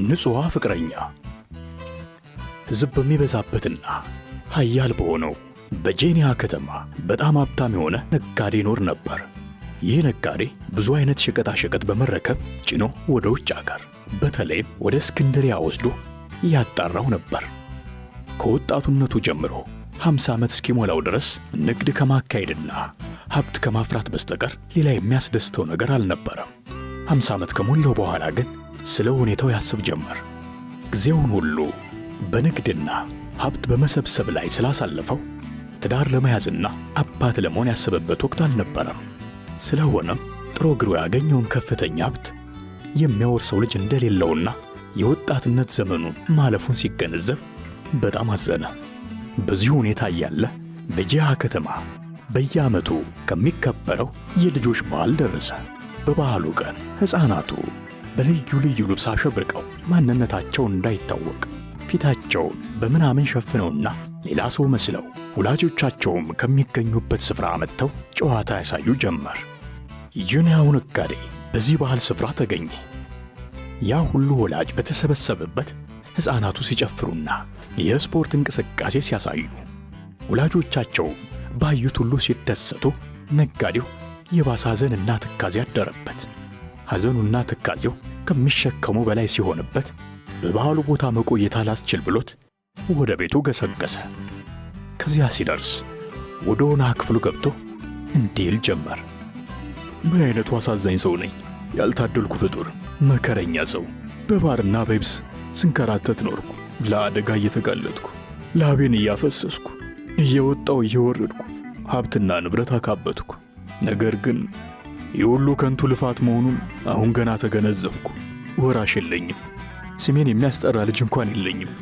ንጹዋ ፍቅረኛ ሕዝብ በሚበዛበትና ኃያል በሆነው በጄኒያ ከተማ በጣም ሀብታም የሆነ ነጋዴ ይኖር ነበር። ይህ ነጋዴ ብዙ አይነት ሸቀጣሸቀጥ በመረከብ ጭኖ ወደ ውጭ አገር በተለይም ወደ እስክንድሪያ ወስዶ ያጣራው ነበር። ከወጣቱነቱ ጀምሮ 50 ዓመት እስኪሞላው ድረስ ንግድ ከማካሄድና ሀብት ከማፍራት በስተቀር ሌላ የሚያስደስተው ነገር አልነበረም። 50 ዓመት ከሞላው በኋላ ግን ስለ ሁኔታው ያስብ ጀመር። ጊዜውን ሁሉ በንግድና ሀብት በመሰብሰብ ላይ ስላሳለፈው ትዳር ለመያዝና አባት ለመሆን ያሰበበት ወቅት አልነበረም። ስለሆነም ጥሮ ግሮ ያገኘውን ከፍተኛ ሀብት የሚያወርሰው ልጅ እንደሌለውና የወጣትነት ዘመኑን ማለፉን ሲገነዘብ በጣም አዘነ። በዚህ ሁኔታ እያለ በጂያ ከተማ በየዓመቱ ከሚከበረው የልጆች በዓል ደረሰ። በበዓሉ ቀን ሕፃናቱ በልዩ ልዩ ልብስ አሸብርቀው ማንነታቸው እንዳይታወቅ ፊታቸውን በምናምን ሸፍነውና ሌላ ሰው መስለው ወላጆቻቸውም ከሚገኙበት ስፍራ መጥተው ጨዋታ ያሳዩ ጀመር። የጄኒያው ነጋዴ በዚህ በዓል ስፍራ ተገኘ። ያ ሁሉ ወላጅ በተሰበሰበበት ሕፃናቱ ሲጨፍሩና የስፖርት እንቅስቃሴ ሲያሳዩ ወላጆቻቸው ባዩት ሁሉ ሲደሰቱ ነጋዴው የባሰ ሐዘንና ትካዜ አደረበት። ሐዘኑና ትካዜው ከሚሸከሙ በላይ ሲሆንበት በበዓሉ ቦታ መቆየት አላስችል ብሎት ወደ ቤቱ ገሰገሰ። ከዚያ ሲደርስ ወደ ሆና ክፍሉ ገብቶ እንዲህ ይል ጀመር። ምን አይነቱ አሳዛኝ ሰው ነኝ! ያልታደልኩ ፍጡር፣ መከረኛ ሰው። በባርና በይብስ ስንከራተት ኖርኩ። ለአደጋ እየተጋለጥኩ ላቤን እያፈሰስኩ እየወጣው እየወረድኩ ሀብትና ንብረት አካበትኩ። ነገር ግን የሁሉ ከንቱ ልፋት መሆኑን አሁን ገና ተገነዘብኩ። ወራሽ የለኝም። ስሜን የሚያስጠራ ልጅ እንኳን የለኝም።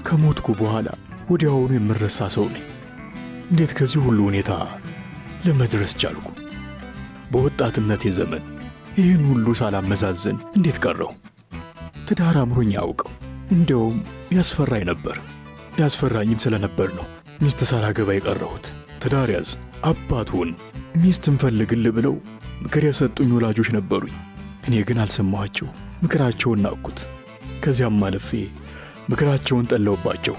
ከሞትኩ በኋላ ወዲያውኑ የምረሳ ሰው ነኝ። እንዴት ከዚህ ሁሉ ሁኔታ ለመድረስ ቻልኩ? በወጣትነቴ ዘመን ይህን ሁሉ ሳላመዛዘን እንዴት ቀረው? ትዳር አምሮኝ ያውቀው እንደውም ያስፈራኝ ነበር። ያስፈራኝም ስለነበር ነው ሚስት ሳላገባ የቀረሁት። ትዳር ያዝ፣ አባት ሁን፣ ሚስት እንፈልግልህ ብለው ምክር የሰጡኝ ወላጆች ነበሩኝ። እኔ ግን አልሰማኋቸው። ምክራቸውን ናቅኩት። ከዚያም አለፌ ምክራቸውን ጠለውባቸው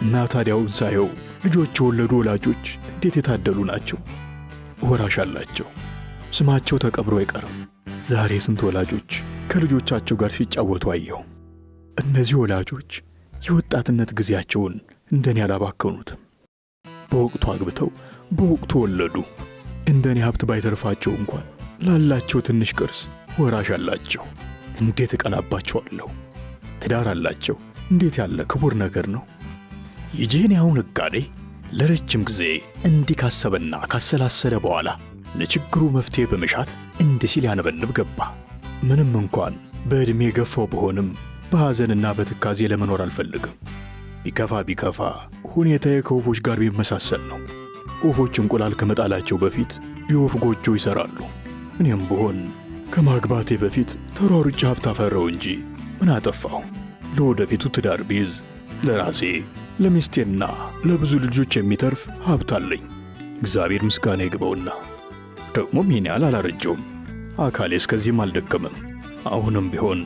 እና ታዲያውን ሳየው ልጆች የወለዱ ወላጆች እንዴት የታደሉ ናቸው! ወራሽ አላቸው። ስማቸው ተቀብሮ አይቀርም። ዛሬ ስንት ወላጆች ከልጆቻቸው ጋር ሲጫወቱ አየሁ። እነዚህ ወላጆች የወጣትነት ጊዜያቸውን እንደኔ አላባከኑትም። በወቅቱ አግብተው በወቅቱ ወለዱ። እንደኔ ሀብት ባይተርፋቸው እንኳን ላላቸው ትንሽ ቅርስ ወራሽ አላቸው። እንዴት እቀናባቸዋለሁ! ትዳር አላቸው። እንዴት ያለ ክቡር ነገር ነው! የጄኒያው ነጋዴ ለረጅም ጊዜ እንዲህ ካሰበና ካሰላሰለ በኋላ ለችግሩ መፍትሄ በመሻት እንዲህ ሲል ያነበንብ ገባ። ምንም እንኳን በዕድሜ ገፋው ብሆንም በሐዘንና በትካዜ ለመኖር አልፈልግም። ቢከፋ ሁኔታዬ ከወፎች ጋር ቢመሳሰል ነው። ወፎች እንቁላል ከመጣላቸው በፊት የወፍ ጎጆ ይሠራሉ። እኔም ብሆን ከማግባቴ በፊት ተሯሩጬ ሀብት አፈራው እንጂ ምን አጠፋሁ? ለወደፊቱ ትዳር ቢይዝ ለራሴ ለሚስቴና ለብዙ ልጆች የሚተርፍ ሀብት አለኝ። እግዚአብሔር ምስጋና ይግባውና ደግሞም ይህን ያህል አላረጀውም። አካሌ እስከዚህም አልደከመም። አሁንም ቢሆን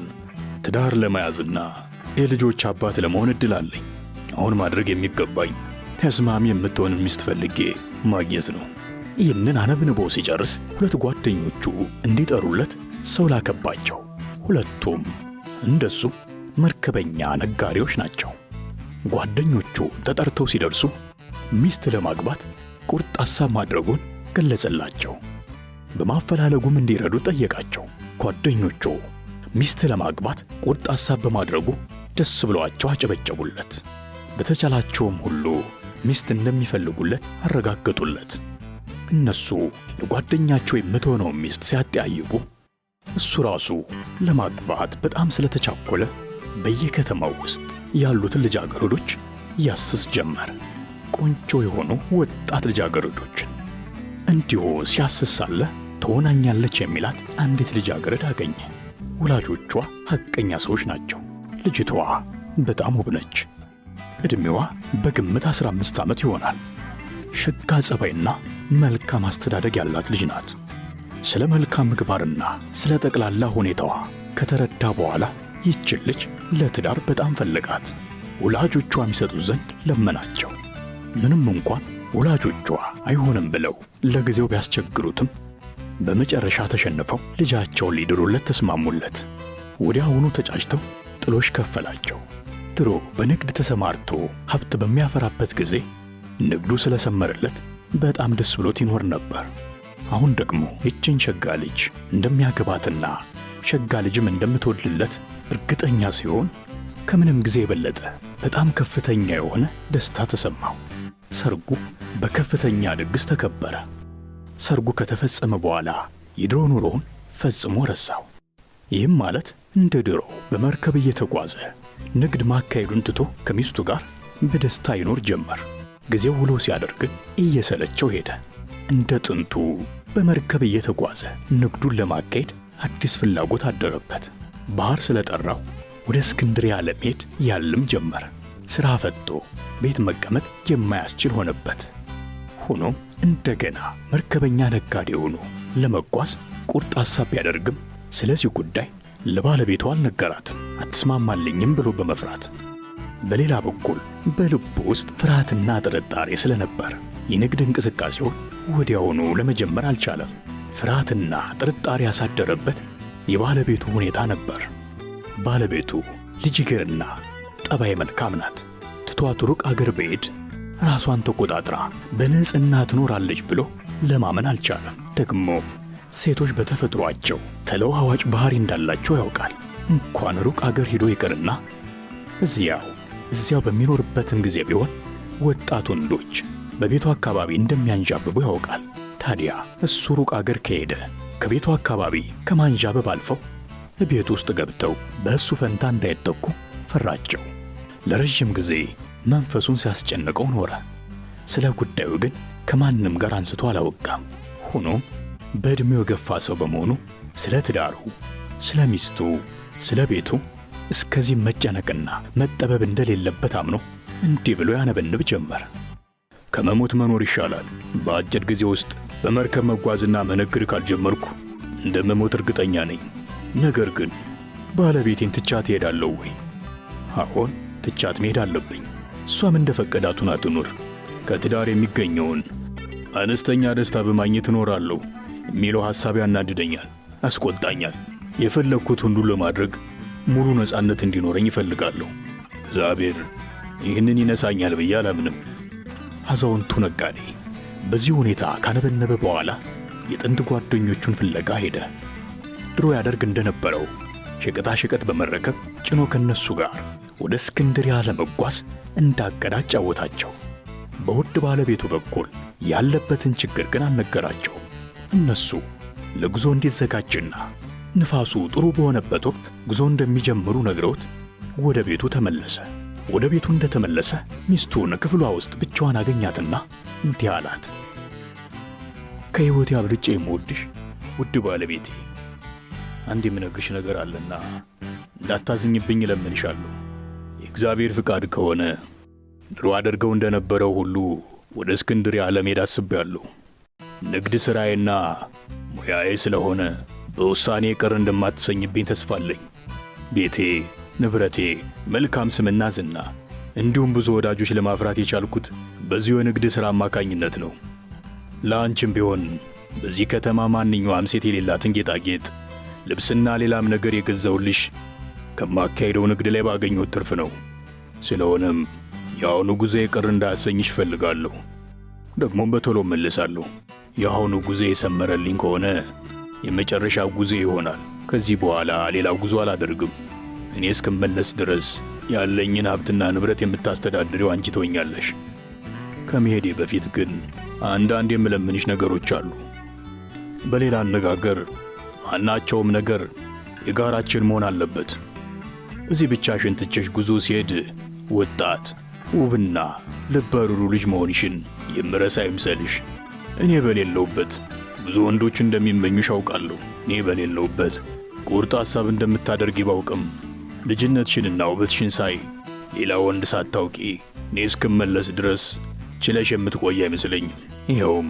ትዳር ለመያዝና የልጆች አባት ለመሆን ዕድል አለኝ። አሁን ማድረግ የሚገባኝ ተስማሚ የምትሆን ሚስት ፈልጌ ማግኘት ነው። ይህንን አነብንቦ ሲጨርስ ሁለት ጓደኞቹ እንዲጠሩለት ሰው ላከባቸው። ሁለቱም እንደሱ መርከበኛ ነጋዴዎች ናቸው። ጓደኞቹ ተጠርተው ሲደርሱ ሚስት ለማግባት ቁርጥ ሐሳብ ማድረጉን ገለጸላቸው። በማፈላለጉም እንዲረዱ ጠየቃቸው። ጓደኞቹ ሚስት ለማግባት ቁርጥ ሐሳብ በማድረጉ ደስ ብሏቸው አጨበጨቡለት። በተቻላቸውም ሁሉ ሚስት እንደሚፈልጉለት አረጋገጡለት። እነሱ ለጓደኛቸው የምትሆነው ሚስት ሲያጠያይቁ እሱ ራሱ ለማግባት በጣም ስለተቻኮለ በየከተማው ውስጥ ያሉትን ልጃገረዶች ያስስ ጀመር። ቆንጆ የሆኑ ወጣት ልጃገረዶችን እንዲሁ ሲያስስ ሳለ ትሆናኛለች የሚላት አንዲት ልጃገረድ አገኘ። ወላጆቿ ሐቀኛ ሰዎች ናቸው። ልጅቷ በጣም ውብ ነች። ዕድሜዋ በግምት 15 ዓመት ይሆናል። ሸጋ ጸባይና መልካም አስተዳደግ ያላት ልጅ ናት። ስለ መልካም ምግባርና ስለ ጠቅላላ ሁኔታዋ ከተረዳ በኋላ ይህችን ልጅ ለትዳር በጣም ፈለጋት። ወላጆቿ የሚሰጡት ዘንድ ለመናቸው። ምንም እንኳን ወላጆቿ አይሆንም ብለው ለጊዜው ቢያስቸግሩትም በመጨረሻ ተሸንፈው ልጃቸውን ሊድሩለት ተስማሙለት። ወዲያውኑ ተጫጭተው ጥሎሽ ከፈላቸው። ድሮ በንግድ ተሰማርቶ ሀብት በሚያፈራበት ጊዜ ንግዱ ስለሰመረለት በጣም ደስ ብሎት ይኖር ነበር። አሁን ደግሞ ይህችን ሸጋ ልጅ እንደሚያገባትና ሸጋ ልጅም እንደምትወልድለት እርግጠኛ ሲሆን ከምንም ጊዜ የበለጠ በጣም ከፍተኛ የሆነ ደስታ ተሰማው። ሰርጉ በከፍተኛ ድግስ ተከበረ። ሰርጉ ከተፈጸመ በኋላ የድሮ ኑሮውን ፈጽሞ ረሳው። ይህም ማለት እንደ ድሮ በመርከብ እየተጓዘ ንግድ ማካሄዱን ትቶ ከሚስቱ ጋር በደስታ ይኖር ጀመር። ጊዜው ውሎ ሲያደርግ እየሰለቸው ሄደ። እንደ ጥንቱ በመርከብ እየተጓዘ ንግዱን ለማካሄድ አዲስ ፍላጎት አደረበት። ባህር ስለጠራው ወደ እስክንድርያ ለመሄድ ያልም ጀመረ። ሥራ ፈቶ ቤት መቀመጥ የማያስችል ሆነበት። ሆኖም እንደገና መርከበኛ ነጋዴ ሆኖ ለመጓዝ ቁርጥ ሐሳብ ቢያደርግም ስለዚህ ጉዳይ ለባለቤቱ አልነገራትም፣ አትስማማልኝም ብሎ በመፍራት። በሌላ በኩል በልቡ ውስጥ ፍርሃትና ጥርጣሬ ስለነበር የንግድ እንቅስቃሴውን ወዲያውኑ ለመጀመር አልቻለም። ፍርሃትና ጥርጣሬ ያሳደረበት የባለቤቱ ሁኔታ ነበር። ባለቤቱ ልጅ ይግርና ጠባይ መልካም ናት። ትቷት ሩቅ አገር ብሄድ ራሷን ተቆጣጥራ በንጽሕና ትኖራለች ብሎ ለማመን አልቻለም። ደግሞ ሴቶች በተፈጥሯቸው ተለዋዋጭ ባህሪ እንዳላቸው ያውቃል። እንኳን ሩቅ አገር ሄዶ ይቅርና እዚያው በሚኖርበትም ጊዜ ቢሆን ወጣት ወንዶች በቤቱ አካባቢ እንደሚያንዣብቡ ያውቃል። ታዲያ እሱ ሩቅ አገር ከሄደ ከቤቱ አካባቢ ከማንዣበብ አልፈው ቤት ውስጥ ገብተው በእሱ ፈንታ እንዳይተኩ ፈራቸው። ለረጅም ጊዜ መንፈሱን ሲያስጨንቀው ኖረ። ስለ ጉዳዩ ግን ከማንም ጋር አንስቶ አላወጋም። ሆኖም በዕድሜው የገፋ ሰው በመሆኑ ስለ ትዳሩ፣ ስለ ሚስቱ፣ ስለ ቤቱ እስከዚህ መጨነቅና መጠበብ እንደሌለበት አምኖ እንዲህ ብሎ ያነበንብ ጀመር። ከመሞት መኖር ይሻላል። በአጭር ጊዜ ውስጥ በመርከብ መጓዝና መነገድ ካልጀመርኩ እንደመሞት እርግጠኛ ነኝ። ነገር ግን ባለቤቴን ትቻት እሄዳለሁ ወይ? አዎን፣ ትቻት መሄድ አለብኝ። እሷም እንደፈቀዳት ሆና ትኑር። ከትዳር የሚገኘውን አነስተኛ ደስታ በማግኘት እኖራለሁ የሚለው ሐሳብ ያናድደኛል፣ አስቆጣኛል። የፈለግኩት ሁሉ ለማድረግ ሙሉ ነፃነት እንዲኖረኝ እፈልጋለሁ። እግዚአብሔር ይህንን ይነሳኛል ብዬ አላምንም። አዛውንቱ ነጋዴ በዚህ ሁኔታ ካነበነበ በኋላ የጥንት ጓደኞቹን ፍለጋ ሄደ። ድሮ ያደርግ እንደነበረው ሸቀጣ ሸቀጥ በመረከብ ጭኖ ከነሱ ጋር ወደ እስክንድርያ ለመጓዝ እንዳቀደ አጫወታቸው። በውድ ባለቤቱ በኩል ያለበትን ችግር ግን አልነገራቸው። እነሱ ለጉዞ እንዲዘጋጅና ንፋሱ ጥሩ በሆነበት ወቅት ጉዞ እንደሚጀምሩ ነግረውት ወደ ቤቱ ተመለሰ። ወደ ቤቱ እንደተመለሰ ሚስቱን ክፍሏ ውስጥ ብቻዋን አገኛትና እንዲህ አላት። ከሕይወቴ አብልጬ የምወድሽ ውድ ባለቤቴ፣ አንድ የምነግርሽ ነገር አለና እንዳታዝኝብኝ እለምንሻለሁ። የእግዚአብሔር ፍቃድ ከሆነ ድሮ አደርገው እንደነበረው ሁሉ ወደ እስክንድርያ ለመሄድ አስቤያለሁ። ንግድ ሥራዬና ሙያዬ ስለሆነ በውሳኔ ቅር እንደማትሰኝብኝ ተስፋ አለኝ። ቤቴ፣ ንብረቴ፣ መልካም ስምና ዝና እንዲሁም ብዙ ወዳጆች ለማፍራት የቻልኩት በዚሁ የንግድ ሥራ አማካኝነት ነው። ለአንቺም ቢሆን በዚህ ከተማ ማንኛውም ሴት የሌላትን ጌጣጌጥ፣ ልብስና ሌላም ነገር የገዛውልሽ ከማካሄደው ንግድ ላይ ባገኘሁት ትርፍ ነው። ስለሆነም የአሁኑ ጉዞ ቅር እንዳያሰኝሽ እፈልጋለሁ። ደግሞም በቶሎ እመልሳለሁ። የአሁኑ ጉዞ የሰመረልኝ ከሆነ የመጨረሻው ጉዞ ይሆናል። ከዚህ በኋላ ሌላ ጉዞ አላደርግም። እኔ እስክመለስ ድረስ ያለኝን ሀብትና ንብረት የምታስተዳድሪው አንቺ ትሆኛለሽ። ከመሄዴ በፊት ግን አንዳንድ የምለምንሽ ነገሮች አሉ። በሌላ አነጋገር ማናቸውም ነገር የጋራችን መሆን አለበት። እዚህ ብቻሽን ትቼሽ ጉዞ ሲሄድ ወጣት ውብና ልበ ሩሩ ልጅ መሆንሽን የምረሳ ይምሰልሽ። እኔ በሌለውበት ብዙ ወንዶች እንደሚመኙሽ አውቃለሁ። እኔ በሌለውበት ቁርጥ ሐሳብ እንደምታደርጊ ባውቅም ልጅነትሽንና ውበትሽን ሳይ ሌላ ወንድ ሳታውቂ እኔ እስክመለስ ድረስ ችለሽ የምትቆይ አይመስለኝም። ይኸውም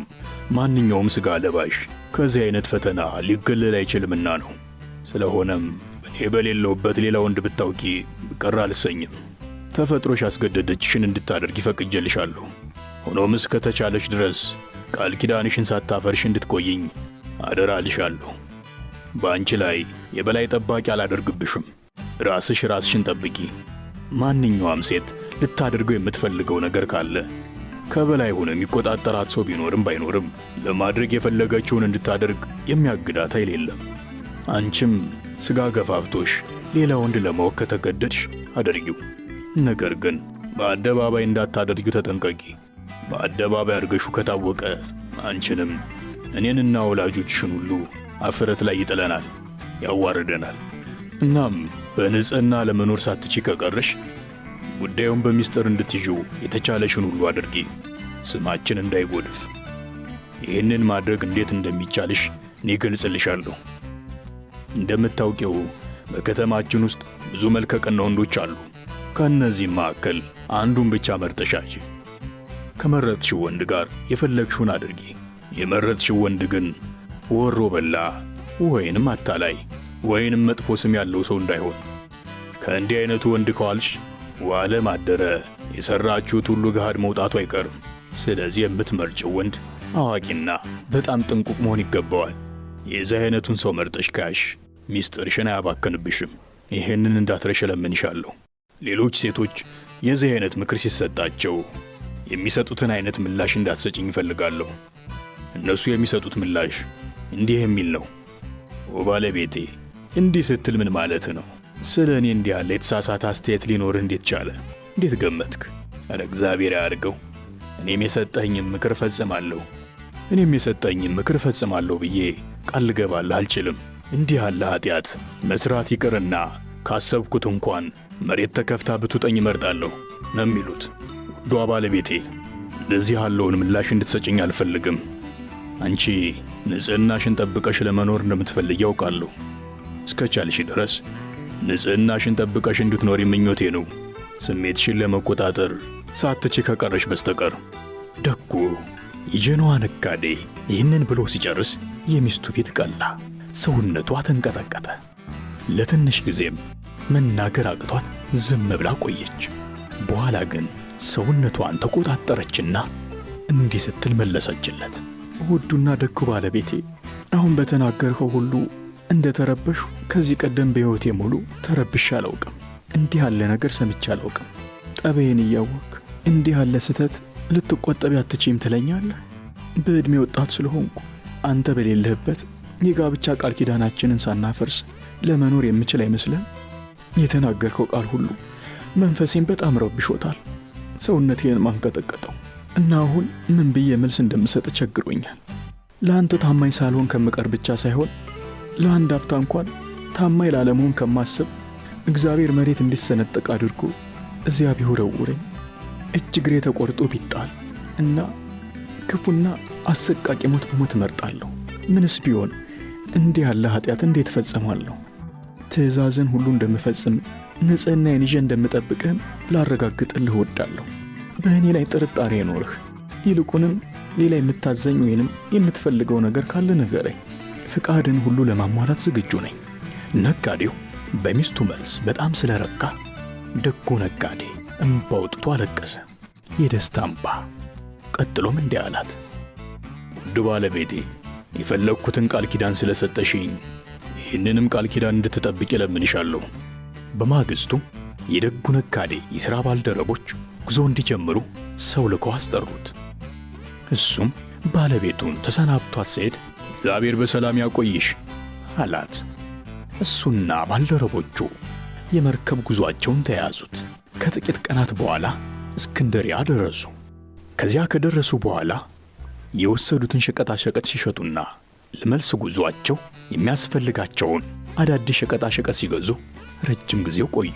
ማንኛውም ሥጋ ለባሽ ከዚህ አይነት ፈተና ሊገለል አይችልምና ነው። ስለሆነም እኔ በሌለሁበት ሌላ ወንድ ብታውቂ ቅር አልሰኝም። ተፈጥሮሽ ያስገደደችሽን እንድታደርጊ ፈቅጄልሻለሁ። ሆኖም እስከተቻለሽ ድረስ ቃል ኪዳንሽን ሳታፈርሽ እንድትቆይኝ አደራ እልሻለሁ። በአንቺ ላይ የበላይ ጠባቂ አላደርግብሽም። ራስሽን ጠብቂ። ማንኛውም ሴት ልታደርገው የምትፈልገው ነገር ካለ ከበላይ ሆኖ የሚቆጣጠራት ሰው ቢኖርም ባይኖርም ለማድረግ የፈለገችውን እንድታደርግ የሚያግዳት ኃይል የለም። አንቺም ስጋ ገፋፍቶሽ ሌላ ወንድ ለማወቅ ከተገደድሽ አድርጊው። ነገር ግን በአደባባይ እንዳታደርጊው ተጠንቀቂ። በአደባባይ አድርገሹ ከታወቀ አንቺንም እኔንና ወላጆችሽን ሁሉ አፍረት ላይ ይጥለናል፣ ያዋርደናል። እናም በንጽህና ለመኖር ሳትቺ ከቀረሽ ጉዳዩን በሚስጥር እንድትይዥው የተቻለሽን ሁሉ አድርጊ፣ ስማችን እንዳይጎድፍ። ይህንን ማድረግ እንዴት እንደሚቻልሽ እኔ ገልጽልሻለሁ። እንደምታውቂው በከተማችን ውስጥ ብዙ መልከቀና ወንዶች አሉ። ከእነዚህም መካከል አንዱን ብቻ መርጠሻች። ከመረጥሽው ወንድ ጋር የፈለግሽውን አድርጊ። የመረጥሽው ወንድ ግን ወሮ በላ ወይንም አታላይ ወይንም መጥፎ ስም ያለው ሰው እንዳይሆን። ከእንዲህ አይነቱ ወንድ ከዋልሽ ዋለ ማደረ የሰራችሁት ሁሉ ገሃድ መውጣቱ አይቀርም። ስለዚህ የምትመርጭው ወንድ አዋቂና በጣም ጥንቁቅ መሆን ይገባዋል። የዚህ አይነቱን ሰው መርጠሽ ካሽ ሚስጥርሽን አያባክንብሽም። ይሄንን እንዳትረሽ እለምንሻለሁ። ሌሎች ሴቶች የዚህ አይነት ምክር ሲሰጣቸው የሚሰጡትን አይነት ምላሽ እንዳትሰጭኝ እፈልጋለሁ። እነሱ የሚሰጡት ምላሽ እንዲህ የሚል ነው። ባለቤቴ እንዲህ ስትል ምን ማለት ነው? ስለ እኔ እንዲህ ያለ የተሳሳተ አስተያየት ሊኖርህ እንዴት ቻለ? እንዴት ገመትክ? ኧረ እግዚአብሔር ያድርገው። እኔም የሰጠኝን ምክር እፈጽማለሁ ብዬ ቃል ልገባልህ አልችልም። እንዲህ ያለ ኃጢአት መስራት ይቅርና ካሰብኩት እንኳን መሬት ተከፍታ ብትውጠኝ እመርጣለሁ ነው የሚሉት። ውዷ ባለቤቴ እንደዚህ ያለውን ምላሽ እንድትሰጭኝ አልፈልግም። አንቺ ንጽህናሽን ጠብቀሽ ለመኖር እንደምትፈልጊ ያውቃለሁ። እስከቻልሽ ድረስ ንጽህናሽን ጠብቀሽ እንድትኖሪ ምኞቴ ነው፣ ስሜትሽን ለመቆጣጠር ሳትቺ ከቀረሽ በስተቀር። ደጉ የጀነዋ ነጋዴ ይህንን ብሎ ሲጨርስ የሚስቱ ፊት ቀላ፣ ሰውነቷ ተንቀጠቀጠ። ለትንሽ ጊዜም መናገር አቅቷት ዝም ብላ ቆየች። በኋላ ግን ሰውነቷን ተቆጣጠረችና እንዲህ ስትል መለሰችለት። ውዱና ደጉ ባለቤቴ፣ አሁን በተናገርኸው ሁሉ እንደተረበሽ ከዚህ ቀደም በሕይወቴ ሙሉ ተረብሼ አላውቅም። እንዲህ ያለ ነገር ሰምቼ አላውቅም። ጠበዬን እያወቅ እንዲህ ያለ ስህተት ልትቆጠቢ አትችይም ትለኛለህ? በዕድሜ ወጣት ስለሆንኩ አንተ በሌለህበት የጋብቻ ቃል ኪዳናችንን ሳናፈርስ ለመኖር የምችል አይመስልም? የተናገርከው ቃል ሁሉ መንፈሴን በጣም ረብሾታል፣ ሰውነቴን ማንቀጠቀጠው እና አሁን ምን ብዬ መልስ እንደምሰጥ ቸግሮኛል። ለአንተ ታማኝ ሳልሆን ከምቀር ብቻ ሳይሆን ለአንድ አፍታ እንኳን ታማኝ ላለመሆን ከማስብ እግዚአብሔር መሬት እንዲሰነጠቅ አድርጎ እዚያ ቢወረውረኝ፣ እጅ እግሬ ተቆርጦ ቢጣል እና ክፉና አሰቃቂ ሞት ብሞት እመርጣለሁ። ምንስ ቢሆን እንዲህ ያለ ኃጢአት እንዴት እፈጽማለሁ? ትእዛዝን ሁሉ እንደምፈጽም ንጽህናዬን ይዤ እንደምጠብቅህም ላረጋግጥልህ እወዳለሁ። በእኔ ላይ ጥርጣሬ አይኖርህ። ይልቁንም ሌላ የምታዘኝ ወይንም የምትፈልገው ነገር ካለ ንገረኝ። ፍቃድን ሁሉ ለማሟላት ዝግጁ ነኝ። ነጋዴው በሚስቱ መልስ በጣም ስለረካ ደጉ ነጋዴ እንባ አውጥቶ አለቀሰ፣ የደስታ እንባ። ቀጥሎም እንዲህ አላት። ውድ ባለቤቴ፣ የፈለግኩትን ቃል ኪዳን ስለሰጠሽኝ ይህንንም ቃል ኪዳን እንድትጠብቂ እለምንሻለሁ። በማግስቱ የደጉ ነጋዴ የሥራ ባልደረቦች ጉዞ እንዲጀምሩ ሰው ልከው አስጠሩት። እሱም ባለቤቱን ተሰናብቷት ሲሄድ እግዚአብሔር በሰላም ያቆይሽ አላት። እሱና ባልደረቦቹ የመርከብ ጉዞአቸውን ተያዙት። ከጥቂት ቀናት በኋላ እስክንድርያ ደረሱ። ከዚያ ከደረሱ በኋላ የወሰዱትን ሸቀጣሸቀጥ ሲሸጡና ለመልስ ጉዞአቸው የሚያስፈልጋቸውን አዳዲስ ሸቀጣሸቀጥ ሲገዙ ረጅም ጊዜ ቆዩ።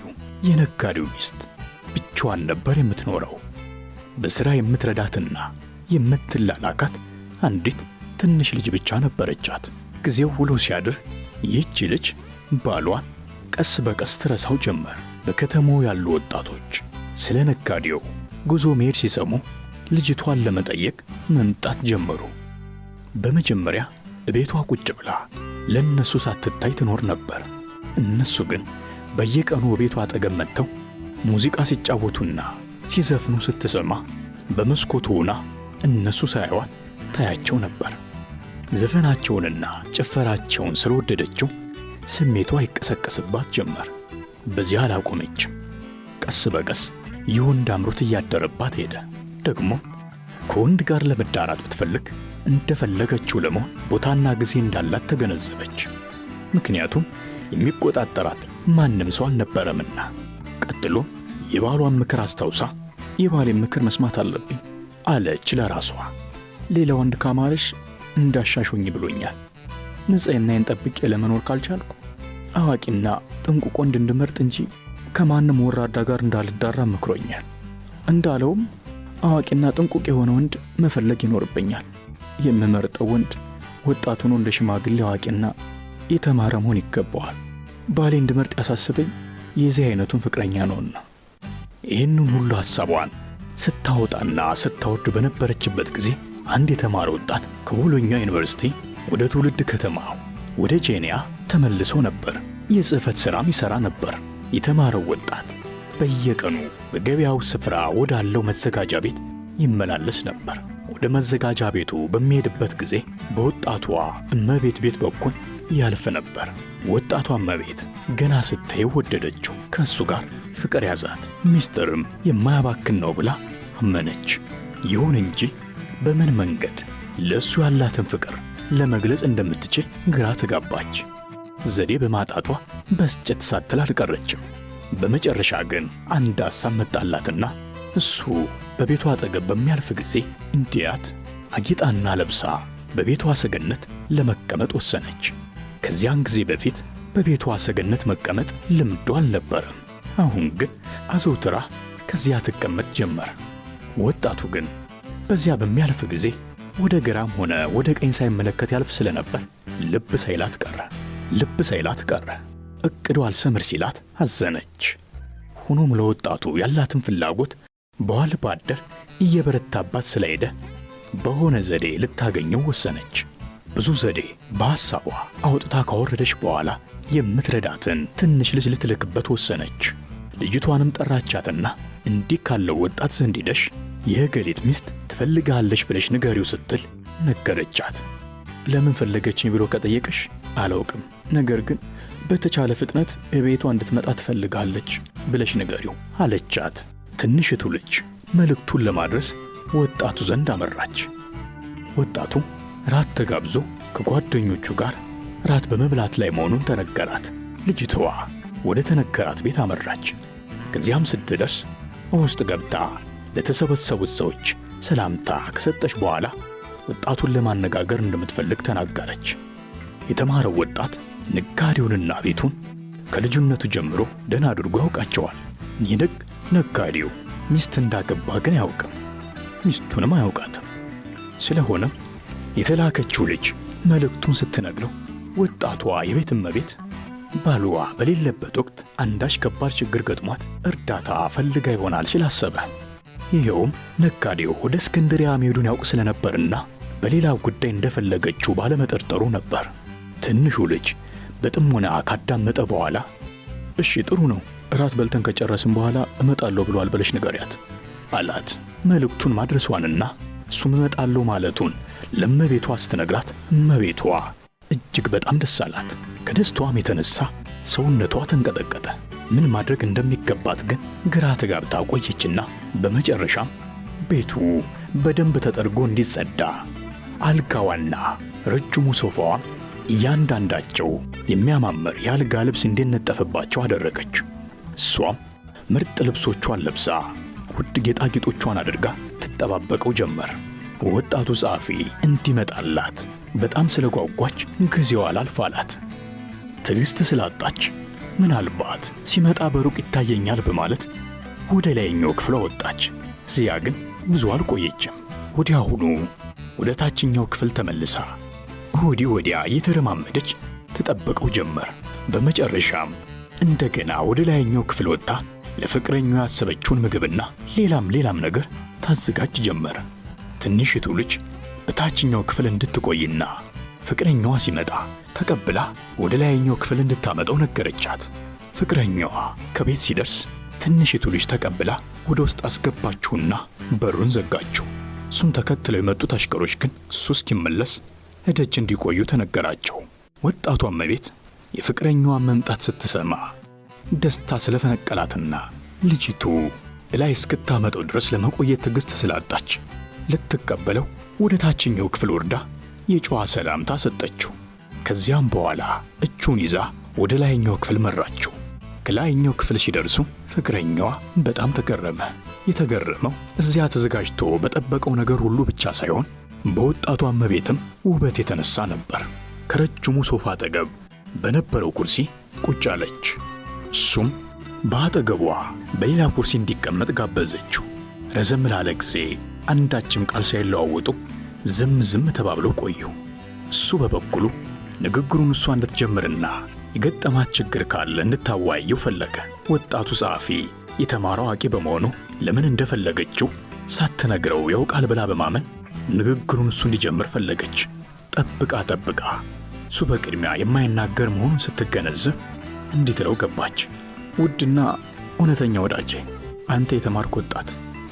የነጋዴው ሚስት ብቻዋን ነበር የምትኖረው። በሥራ የምትረዳትና የምትላላካት አንዲት ትንሽ ልጅ ብቻ ነበረቻት። ጊዜው ውሎ ሲያድር ይህች ልጅ ባሏን ቀስ በቀስ ትረሳው ጀመር። በከተማው ያሉ ወጣቶች ስለ ነጋዴው ጉዞ መሄድ ሲሰሙ ልጅቷን ለመጠየቅ መምጣት ጀመሩ። በመጀመሪያ ቤቷ ቁጭ ብላ ለነሱ ሳትታይ ትኖር ነበር። እነሱ ግን በየቀኑ ቤቷ አጠገብ መጥተው ሙዚቃ ሲጫወቱና ሲዘፍኑ ስትሰማ በመስኮቱ ሆና እነሱ ሳይዋት ታያቸው ነበር። ዘፈናቸውንና ጭፈራቸውን ስለወደደችው ስሜቷ ይቀሰቀስባት ጀመር። በዚያ አላቆመችም። ቀስ በቀስ የወንድ አምሮት እያደረባት ሄደ። ደግሞ ከወንድ ጋር ለመዳራት ብትፈልግ እንደፈለገችው ለመሆን ቦታና ጊዜ እንዳላት ተገነዘበች። ምክንያቱም የሚቆጣጠራት ማንም ሰው አልነበረምና። ቀጥሎ የባሏን ምክር አስታውሳ የባሌን ምክር መስማት አለብኝ አለች ለራሷ። ሌላ ወንድ ካማረሽ እንዳሻሾኝ ብሎኛል። ንጽሕናዬን ጠብቄ ለመኖር ካልቻልኩ አዋቂና ጥንቁቅ ወንድ እንድመርጥ እንጂ ከማንም ወራዳ ጋር እንዳልዳራ መክሮኛል። እንዳለውም አዋቂና ጥንቁቅ የሆነ ወንድ መፈለግ ይኖርብኛል። የምመርጠው ወንድ ወጣት ሆኖ እንደ ሽማግሌ አዋቂና የተማረ መሆን ይገባዋል። ባሌ እንድመርጥ ያሳስበኝ የዚህ አይነቱን ፍቅረኛ ነውና። ይህንን ሁሉ ሐሳቧን ስታወጣና ስታወርድ በነበረችበት ጊዜ አንድ የተማረ ወጣት ከቦሎኛ ዩኒቨርሲቲ ወደ ትውልድ ከተማው ወደ ጄኒያ ተመልሶ ነበር። የጽሕፈት ሥራም ይሠራ ነበር። የተማረው ወጣት በየቀኑ በገበያው ስፍራ ወዳለው መዘጋጃ ቤት ይመላለስ ነበር። ወደ መዘጋጃ ቤቱ በሚሄድበት ጊዜ በወጣቷ እመቤት ቤት በኩል ያልፍ ነበር። ወጣቷ እመቤት ገና ስታየው ወደደችው። ከእሱ ጋር ፍቅር ያዛት። ሚስጥርም የማያባክን ነው ብላ አመነች። ይሁን እንጂ በምን መንገድ ለእሱ ያላትን ፍቅር ለመግለጽ እንደምትችል ግራ ተጋባች። ዘዴ በማጣቷ በስጭት ሳትል አልቀረችም። በመጨረሻ ግን አንድ ሐሳብ መጣላትና እሱ በቤቷ አጠገብ በሚያልፍ ጊዜ እንዲያት አጊጣና ለብሳ በቤቷ ሰገነት ለመቀመጥ ወሰነች። ከዚያን ጊዜ በፊት በቤቷ ሰገነት መቀመጥ ልምዷ አልነበረም። አሁን ግን አዘውትራ ከዚያ ትቀመጥ ጀመር። ወጣቱ ግን በዚያ በሚያልፍ ጊዜ ወደ ግራም ሆነ ወደ ቀኝ ሳይመለከት ያልፍ ስለነበር ልብ ሳይላት ቀረ። እቅዱ አልሰምር ሲላት አዘነች። ሆኖም ለወጣቱ ያላትን ፍላጎት በዋል ባደር እየበረታባት ስለሄደ በሆነ ዘዴ ልታገኘው ወሰነች። ብዙ ዘዴ በሐሳቧ አውጥታ ካወረደች በኋላ የምትረዳትን ትንሽ ልጅ ልትልክበት ወሰነች። ልጅቷንም ጠራቻትና እንዲህ ካለው ወጣት ዘንድ ሄደሽ የገሊት ሚስት ትፈልጋለች ብለሽ ንገሪው ስትል ነገረቻት። ለምን ፈለገችኝ ብሎ ከጠየቀሽ አላውቅም፣ ነገር ግን በተቻለ ፍጥነት ቤቷ እንድትመጣ ትፈልጋለች ብለሽ ንገሪው አለቻት። ትንሽቱ ልጅ መልእክቱን ለማድረስ ወጣቱ ዘንድ አመራች። ወጣቱ ራት ተጋብዞ ከጓደኞቹ ጋር ራት በመብላት ላይ መሆኑን ተነገራት። ልጅቷ ወደ ተነገራት ቤት አመራች። ከዚያም ስትደርስ ውስጥ ገብታ ለተሰበሰቡት ሰዎች ሰላምታ ከሰጠች በኋላ ወጣቱን ለማነጋገር እንደምትፈልግ ተናገረች። የተማረው ወጣት ነጋዴውንና ቤቱን ከልጅነቱ ጀምሮ ደህና አድርጎ ያውቃቸዋል። ይልቅ ነጋዴው ሚስት እንዳገባ ግን አያውቅም፣ ሚስቱንም አያውቃትም። ስለሆነም የተላከችው ልጅ መልእክቱን ስትነግረው ወጣቷ የቤት እመቤት ባልዋ በሌለበት ወቅት አንዳች ከባድ ችግር ገጥሟት እርዳታ ፈልጋ ይሆናል ሲል አሰበ። ይኸውም ነጋዴው ወደ እስክንድሪያ መሄዱን ያውቅ ስለነበርና በሌላ ጉዳይ እንደፈለገችው ባለመጠርጠሩ ነበር። ትንሹ ልጅ በጥሞና ካዳመጠ በኋላ እሺ ጥሩ ነው፣ እራት በልተን ከጨረስን በኋላ እመጣለሁ ብሏል ብለሽ ንገሪያት አላት። መልእክቱን ማድረሷንና እሱም እመጣለሁ ማለቱን ለእመቤቷ ስትነግራት እመቤቷ እጅግ በጣም ደስ አላት። ከደስታዋም የተነሳ ሰውነቷ ተንቀጠቀጠ። ምን ማድረግ እንደሚገባት ግን ግራ ተጋብታ ቆየችና በመጨረሻም ቤቱ በደንብ ተጠርጎ እንዲጸዳ አልጋዋና ረጅሙ ሶፋዋም እያንዳንዳቸው የሚያማምር የአልጋ ልብስ እንዲነጠፍባቸው አደረገች። እሷም ምርጥ ልብሶቿን ለብሳ ውድ ጌጣጌጦቿን አድርጋ ትጠባበቀው ጀመር። ወጣቱ ጸሐፊ እንዲመጣላት በጣም ስለጓጓች ጊዜዋ አላልፋላት። ትዕግስት ስላጣች ምናልባት ሲመጣ በሩቅ ይታየኛል በማለት ወደ ላይኛው ክፍሏ ወጣች። እዚያ ግን ብዙ አልቆየችም። ወዲያውኑ ወደ ታችኛው ክፍል ተመልሳ ወዲህ ወዲያ እየተረማመደች ትጠብቀው ጀመር። በመጨረሻም እንደገና ወደ ላይኛው ክፍል ወጣ ለፍቅረኛው ያሰበችውን ምግብና ሌላም ነገር ታዘጋጅ ጀመር። ትንሽቱ ልጅ በታችኛው ክፍል እንድትቆይና ፍቅረኛዋ ሲመጣ ተቀብላ ወደ ላይኛው ክፍል እንድታመጣው ነገረቻት። ፍቅረኛዋ ከቤት ሲደርስ ትንሽቱ ልጅ ተቀብላ ወደ ውስጥ አስገባችውና በሩን ዘጋችው። እሱን ተከትለው የመጡት አሽከሮች ግን እሱ እስኪመለስ እደጅ እንዲቆዩ ተነገራቸው። ወጣቷ እመቤት የፍቅረኛዋን መምጣት ስትሰማ ደስታ ስለፈነቀላትና ልጅቱ እላይ እስክታመጠው ድረስ ለመቆየት ትዕግስት ስላጣች ልትቀበለው ወደ ታችኛው ክፍል ወርዳ የጨዋ ሰላምታ ሰጠችው። ከዚያም በኋላ እጁን ይዛ ወደ ላይኛው ክፍል መራችው። ከላይኛው ክፍል ሲደርሱ ፍቅረኛዋ በጣም ተገረመ። የተገረመው እዚያ ተዘጋጅቶ በጠበቀው ነገር ሁሉ ብቻ ሳይሆን በወጣቷ እመቤትም ውበት የተነሳ ነበር። ከረጅሙ ሶፋ አጠገብ በነበረው ኩርሲ ቁጭ አለች። እሱም በአጠገቧ በሌላ ኩርሲ እንዲቀመጥ ጋበዘችው። ረዘም ላለ ጊዜ አንዳችም ቃል ሳይለዋወጡ ዝም ተባብለው ቆዩ። እሱ በበኩሉ ንግግሩን እሷ እንድትጀምርና የገጠማት ችግር ካለ እንድታዋየው ፈለገ። ወጣቱ ጸሐፊ የተማረው አዋቂ በመሆኑ ለምን እንደፈለገችው ሳትነግረው ያውቃል ብላ በማመን ንግግሩን እሱ እንዲጀምር ፈለገች። ጠብቃ እሱ በቅድሚያ የማይናገር መሆኑን ስትገነዘብ እንዲህ ትለው ገባች። ውድና እውነተኛ ወዳጄ፣ አንተ የተማርክ ወጣት፣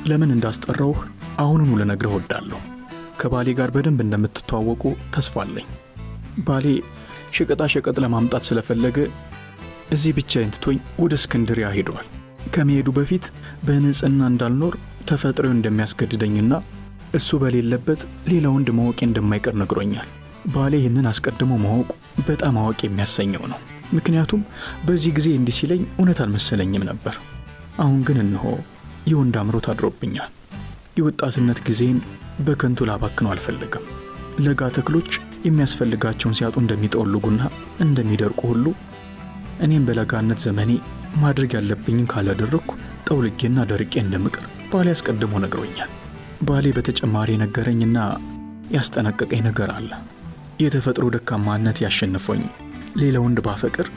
ለምን እንዳስጠራውህ አሁኑኑ ልነግርህ እወዳለሁ። ከባሌ ጋር በደንብ እንደምትተዋወቁ ተስፋ አለኝ። ባሌ ሸቀጣ ለማምጣት ስለፈለገ እዚህ ብቻዬን ትቶኝ ወደ እስክንድሪያ ሄዷል። ከመሄዱ በፊት በንጽህና እንዳልኖር ተፈጥሮው እንደሚያስገድደኝና እሱ በሌለበት ሌላ ወንድ ማወቄ እንደማይቀር ነግሮኛል። ባሌ ይህንን አስቀድሞ ማወቁ በጣም አዋቂ የሚያሰኘው ነው። ምክንያቱም በዚህ ጊዜ እንዲህ ሲለኝ እውነት አልመሰለኝም ነበር። አሁን ግን እነሆ የወንድ አምሮት አድሮብኛል። የወጣትነት ጊዜን በከንቱ ላባክነው አልፈልግም። ለጋ ተክሎች የሚያስፈልጋቸውን ሲያጡ እንደሚጠወልጉና እንደሚደርቁ ሁሉ እኔም በለጋነት ዘመኔ ማድረግ ያለብኝን ካላደረግኩ ጠውልጌና ደርቄ እንደምቀር ባሌ አስቀድሞ ነግሮኛል። ባሌ በተጨማሪ ነገረኝና ያስጠነቀቀኝ ነገር አለ። የተፈጥሮ ደካማነት ያሸነፈኝ ሌላ ወንድ ባፈቅር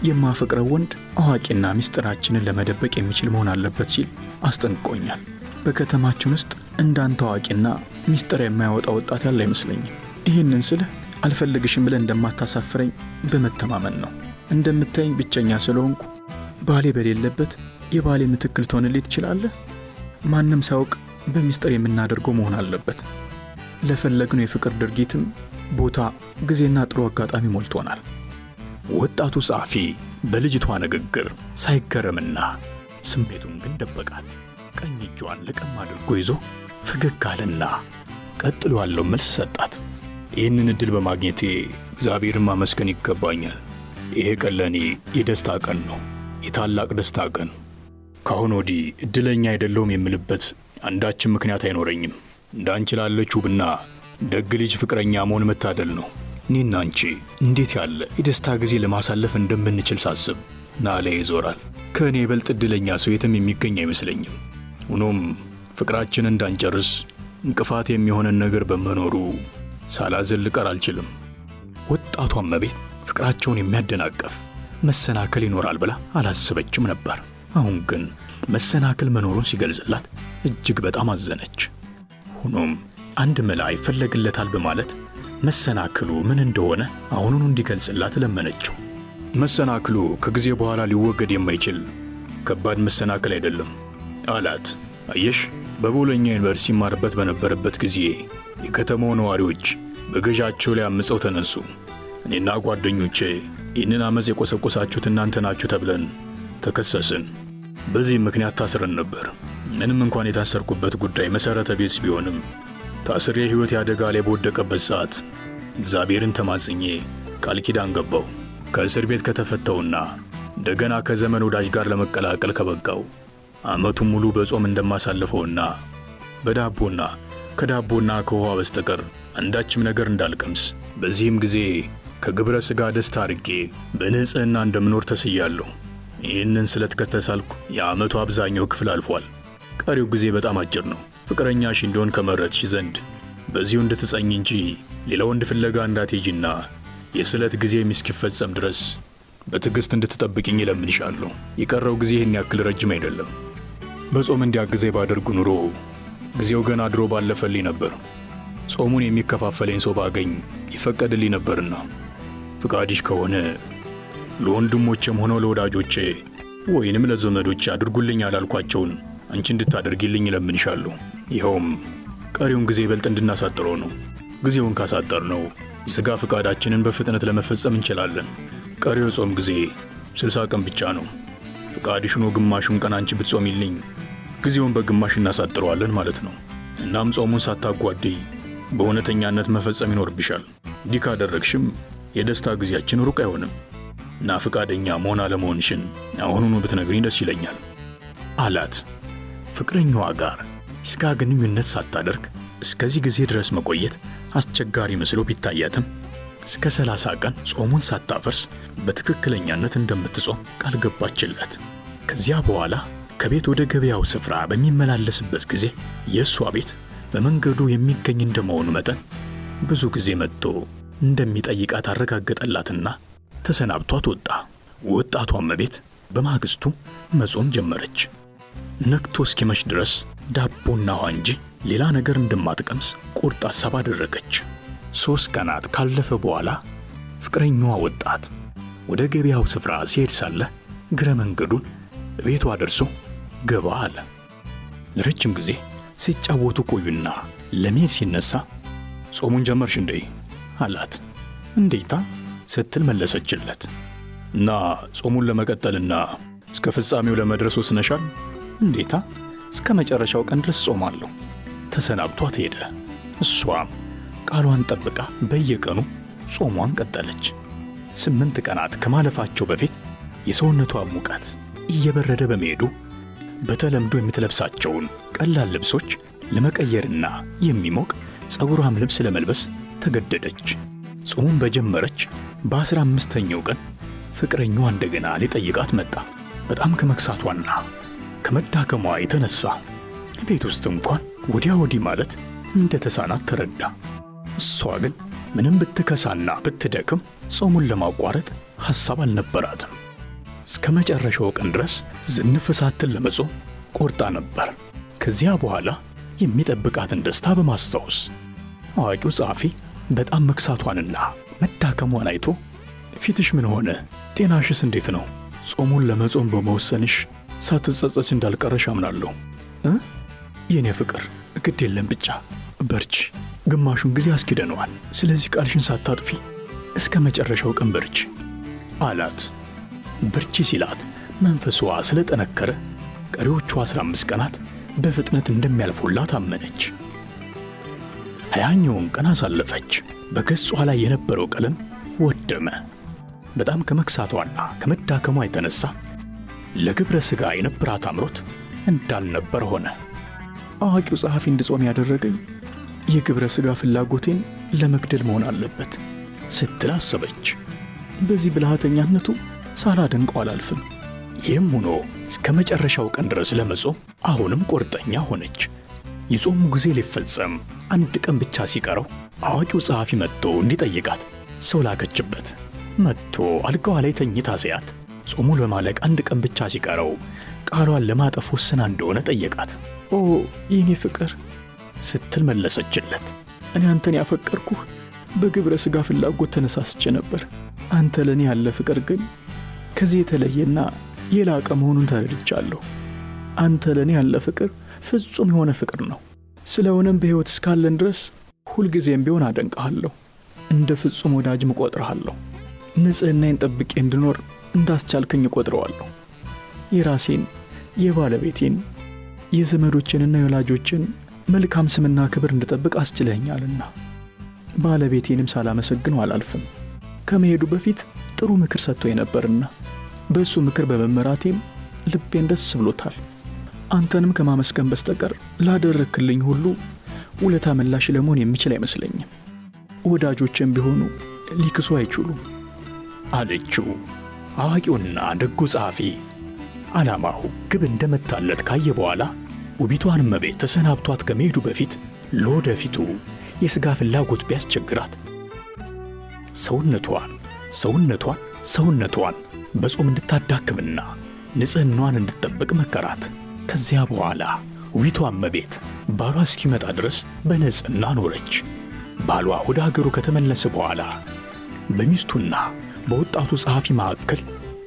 የማፈቅረው ወንድ አዋቂና ምስጢራችንን ለመደበቅ የሚችል መሆን አለበት ሲል አስጠንቅቆኛል። በከተማችን ውስጥ እንዳንተ አዋቂና ምስጢር የማያወጣ ወጣት ያለ አይመስለኝም። ይህንን ስልህ አልፈልግሽም ብለህ እንደማታሳፍረኝ በመተማመን ነው። እንደምታየኝ ብቸኛ ስለሆንኩ ባሌ በሌለበት የባሌ ምትክል ትሆንልኝ ትችላለህ። ማንም ሳያውቅ በምስጢር የምናደርገው መሆን አለበት። ለፈለግነው የፍቅር ድርጊትም ቦታ፣ ጊዜና ጥሩ አጋጣሚ ሞልቶናል። ወጣቱ ጸሐፊ በልጅቷ ንግግር ሳይገረምና ስሜቱን ግን ደበቃት። ቀኝ እጇን ለቀም አድርጎ ይዞ ፈገግ አለና ቀጥሎ ያለው መልስ ሰጣት። ይህንን ዕድል በማግኘቴ እግዚአብሔርን ማመስገን ይገባኛል። ይሄ ቀን ለእኔ የደስታ ቀን ነው፣ የታላቅ ደስታ ቀን። ካሁን ወዲህ ዕድለኛ አይደለሁም የምልበት አንዳችም ምክንያት አይኖረኝም። እንዳንቺ ላለች ውብና ደግ ልጅ ፍቅረኛ መሆን መታደል ነው። እኔና አንቺ እንዴት ያለ የደስታ ጊዜ ለማሳለፍ እንደምንችል ሳስብ ናለ ይዞራል። ከእኔ ይበልጥ ዕድለኛ ሰው የትም የሚገኝ አይመስለኝም። ሆኖም ፍቅራችን እንዳንጨርስ እንቅፋት የሚሆነን ነገር በመኖሩ ሳላዝን ልቀር አልችልም። ወጣቷ እመቤት ፍቅራቸውን የሚያደናቀፍ መሰናክል ይኖራል ብላ አላሰበችም ነበር። አሁን ግን መሰናክል መኖሩን ሲገልጽላት እጅግ በጣም አዘነች። ሆኖም አንድ መላ ይፈለግለታል በማለት መሰናክሉ ምን እንደሆነ አሁኑን እንዲገልጽላት ለመነችው። መሰናክሉ ከጊዜ በኋላ ሊወገድ የማይችል ከባድ መሰናክል አይደለም አላት። አየሽ፣ በቦሎኛ ዩኒቨርሲቲ ሲማርበት በነበረበት ጊዜ የከተማው ነዋሪዎች በገዣቸው ላይ አምፀው ተነሱ። እኔና ጓደኞቼ ይህንን አመፅ የቆሰቆሳችሁት እናንተ ናችሁ ተብለን ተከሰስን። በዚህ ምክንያት ታስረን ነበር። ምንም እንኳን የታሰርኩበት ጉዳይ መሰረተ ቢስ ቢሆንም ታስሬ ሕይወት አደጋ ላይ በወደቀበት ሰዓት እግዚአብሔርን ተማጽኜ ቃል ኪዳን ገባው። ከእስር ቤት ከተፈታውና እንደገና ከዘመን ወዳጅ ጋር ለመቀላቀል ከበቃው ዓመቱን ሙሉ በጾም እንደማሳልፈውና በዳቦና ከዳቦና ከውሃ በስተቀር አንዳችም ነገር እንዳልቀምስ፣ በዚህም ጊዜ ከግብረ ሥጋ ደስታ አድርጌ በንጽህና እንደምኖር ተስያለሁ። ይህንን ስለት ከተሳልኩ የዓመቱ አብዛኛው ክፍል አልፏል። ቀሪው ጊዜ በጣም አጭር ነው። ፍቅረኛሽ እንዲሆን ከመረጥሽ ዘንድ በዚሁ እንድትጸኝ እንጂ ሌላ ወንድ ፍለጋ እንዳትሄጂና የስለት ጊዜ እስኪፈጸም ድረስ በትዕግስት እንድትጠብቅኝ እለምንሻለሁ። የቀረው ጊዜ ይህን ያክል ረጅም አይደለም። በጾም እንዲያግዘኝ ባደርጉ ኑሮ ጊዜው ገና ድሮ ባለፈልኝ ነበር። ጾሙን የሚከፋፈለኝ ሰው ባገኝ ይፈቀድልኝ ነበርና ፍቃድሽ ከሆነ ለወንድሞቼም ሆነ ለወዳጆቼ ወይንም ለዘመዶቼ አድርጉልኝ ያላልኳቸውን አንቺ እንድታደርጊልኝ እለምንሻለሁ። ይኸውም ቀሪውን ጊዜ ይበልጥ እንድናሳጥረው ነው። ጊዜውን ካሳጠርነው የሥጋ ፍቃዳችንን በፍጥነት ለመፈጸም እንችላለን። ቀሪው ጾም ጊዜ 60 ቀን ብቻ ነው። ፍቃድሽ ሆኖ ግማሹን ቀን አንቺ ብትጾሚልኝ ጊዜውን በግማሽ እናሳጥረዋለን ማለት ነው። እናም ጾሙን ሳታጓድይ በእውነተኛነት መፈጸም ይኖርብሻል። እንዲህ ካደረግሽም የደስታ ጊዜያችን ሩቅ አይሆንም እና ፍቃደኛ መሆን አለመሆንሽን አሁኑኑ ብትነግሪኝ ደስ ይለኛል አላት። ፍቅረኛዋ ጋር የሥጋ ግንኙነት ሳታደርግ እስከዚህ ጊዜ ድረስ መቆየት አስቸጋሪ መስሎ ቢታያትም እስከ 30 ቀን ጾሙን ሳታፈርስ በትክክለኛነት እንደምትጾም ቃል ገባችለት። ከዚያ በኋላ ከቤት ወደ ገበያው ስፍራ በሚመላለስበት ጊዜ የእሷ ቤት በመንገዱ የሚገኝ እንደመሆኑ መጠን ብዙ ጊዜ መጥቶ እንደሚጠይቃት አረጋገጠላትና ተሰናብቷት ወጣ። ወጣቷም ቤት በማግስቱ መጾም ጀመረች። ነግቶ እስኪመሽ ድረስ ዳቦና ውሃ እንጂ ሌላ ነገር እንደማትቀምስ ቁርጥ ሐሳብ አደረገች። 3 ቀናት ካለፈ በኋላ ፍቅረኛዋ ወጣት ወደ ገበያው ስፍራ ሲሄድ ሳለ እግረ መንገዱን ቤቷ ደርሶ ገባ አለ። ለረጅም ጊዜ ሲጫወቱ ቆዩና ለመሄድ ሲነሳ ጾሙን ጀመርሽ እንዴ አላት። እንዴታ ስትል መለሰችለት። እና ጾሙን ለመቀጠልና እስከ ፍጻሜው ለመድረስ ወስነሻል? እንዴታ እስከ መጨረሻው ቀን ድረስ ጾማለሁ። ተሰናብቷት ሄደ። እሷም ቃሏን ጠብቃ በየቀኑ ጾሟን ቀጠለች። 8 ቀናት ከማለፋቸው በፊት የሰውነቷ ሙቀት እየበረደ በመሄዱ በተለምዶ የምትለብሳቸውን ቀላል ልብሶች ለመቀየርና የሚሞቅ ጸጉሯም ልብስ ለመልበስ ተገደደች። ጾሙን በጀመረች በ15ኛው ቀን ፍቅረኛዋ እንደገና ሊጠይቃት መጣ። በጣም ከመክሳቷና ከመዳከሟ የተነሳ ቤት ውስጥ እንኳን ወዲያ ወዲህ ማለት እንደተሳናት ተረዳ። እሷ ግን ምንም ብትከሳና ብትደክም ጾሙን ለማቋረጥ ሐሳብ አልነበራትም። እስከ መጨረሻው ቀን ድረስ ዝንፍ ሳትል ለመጾም ቆርጣ ነበር። ከዚያ በኋላ የሚጠብቃትን ደስታ በማስታወስ አዋቂው ጸሐፊ በጣም መክሳቷንና መዳከሟን አይቶ ፊትሽ ምን ሆነ? ጤናሽስ እንዴት ነው? ጾሙን ለመጾም በመወሰንሽ ሳትጸጸች እንዳልቀረሽ አምናለሁ። የኔ ፍቅር ግድ የለም ብቻ በርቺ። ግማሹን ጊዜ አስኪደነዋል። ስለዚህ ቃልሽን ሳታጥፊ እስከ መጨረሻው ቀን በርቺ አላት። በርቺ ሲላት መንፈሷ ስለጠነከረ ቀሪዎቹ 15 ቀናት በፍጥነት እንደሚያልፉላት አመነች። 20ኛውን ቀን አሳለፈች። በገጿ ላይ የነበረው ቀለም ወደመ። በጣም ከመክሳቷና ከመዳከሟ የተነሳ ለግብረ ሥጋ የነበራት አምሮት እንዳልነበር ሆነ። አዋቂው ጸሐፊ እንድጾም ያደረገኝ የግብረ ሥጋ ፍላጎቴን ለመግደል መሆን አለበት ስትል አሰበች። በዚህ ብልሃተኛነቱ ሳላደንቀው አላልፍም። ይህም ሆኖ እስከ መጨረሻው ቀን ድረስ ለመጾም አሁንም ቁርጠኛ ሆነች። የጾሙ ጊዜ ሊፈጸም 1 ቀን ብቻ ሲቀረው አዋቂው ጸሐፊ መጥቶ እንዲጠይቃት ሰው ላከችበት። መጥቶ አልጋዋ ላይ ተኝታ ሲያት ጾሙ ለማለቅ 1 ቀን ብቻ ሲቀረው ቃሏን ለማጠፍ ወስና እንደሆነ ጠየቃት። ኦ የኔ ፍቅር ስትል መለሰችለት። እኔ አንተን ያፈቀርኩህ በግብረ ሥጋ ፍላጎት ተነሳስቼ ነበር። አንተ ለኔ ያለ ፍቅር ግን ከዚህ የተለየና የላቀ መሆኑን ተረድቻለሁ። አንተ ለኔ ያለ ፍቅር ፍጹም የሆነ ፍቅር ነው። ስለሆነም በሕይወት እስካለን ድረስ ሁልጊዜም ቢሆን አደንቅሃለሁ። እንደ ፍጹም ወዳጅም እቆጥርሃለሁ። ንጽሕናዬን ጠብቄ እንድኖር እንዳስቻልከኝ እቆጥረዋለሁ። የራሴን፣ የባለቤቴን፣ የዘመዶቼንና የወላጆችን መልካም ስምና ክብር እንድጠብቅ አስችለኛልና ባለቤቴንም ሳላመሰግነው አላልፍም። ከመሄዱ በፊት ጥሩ ምክር ሰጥቶኝ ነበርና በእሱ ምክር በመመራቴም ልቤን ደስ ብሎታል። አንተንም ከማመስገን በስተቀር ላደረክልኝ ሁሉ ውለታ ምላሽ ለመሆን የሚችል አይመስለኝም። ወዳጆቼም ቢሆኑ ሊክሱ አይችሉም አለችው። አዋቂውና ደጉ ጸሐፊ ዓላማው ግብ እንደመታለት ካየ በኋላ ውቢቷን እመቤት ተሰናብቷት ከመሄዱ በፊት ለወደፊቱ የሥጋ ፍላጎት ቢያስቸግራት ሰውነቷን በጾም እንድታዳክምና ንጽሕናዋን እንድትጠብቅ መከራት። ከዚያ በኋላ ውቢቷ እመቤት ባሏ እስኪመጣ ድረስ በንጽሕና ኖረች። ባሏ ወደ ሀገሩ ከተመለሰ በኋላ በሚስቱና በወጣቱ ጸሐፊ መካከል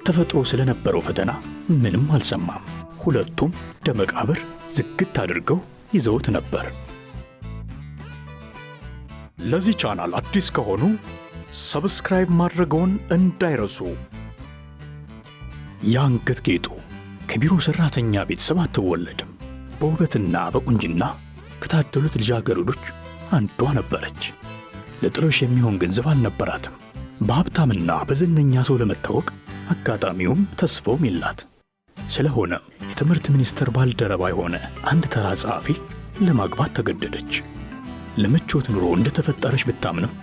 ተፈጥሮ ስለነበረው ፈተና ምንም አልሰማም። ሁለቱም ደመቃብር ዝግት አድርገው ይዘውት ነበር። ለዚህ ቻናል አዲስ ከሆኑ ሰብስክራይብ ማድረግዎን እንዳይረሱ። የአንገት ጌጡ ከቢሮ ሰራተኛ ቤተሰብ አትወለድም። በውበትና በቁንጅና ከታደሉት ልጃገረዶች አንዷ ነበረች። ለጥሎሽ የሚሆን ገንዘብ አልነበራትም። በሀብታምና በዝነኛ ሰው ለመታወቅ አጋጣሚውም ተስፋውም የላት። ስለሆነም የትምህርት ሚኒስቴር ባልደረባ የሆነ አንድ ተራ ጸሐፊ ለማግባት ተገደደች። ለምቾት ኑሮ እንደተፈጠረች ብታምንም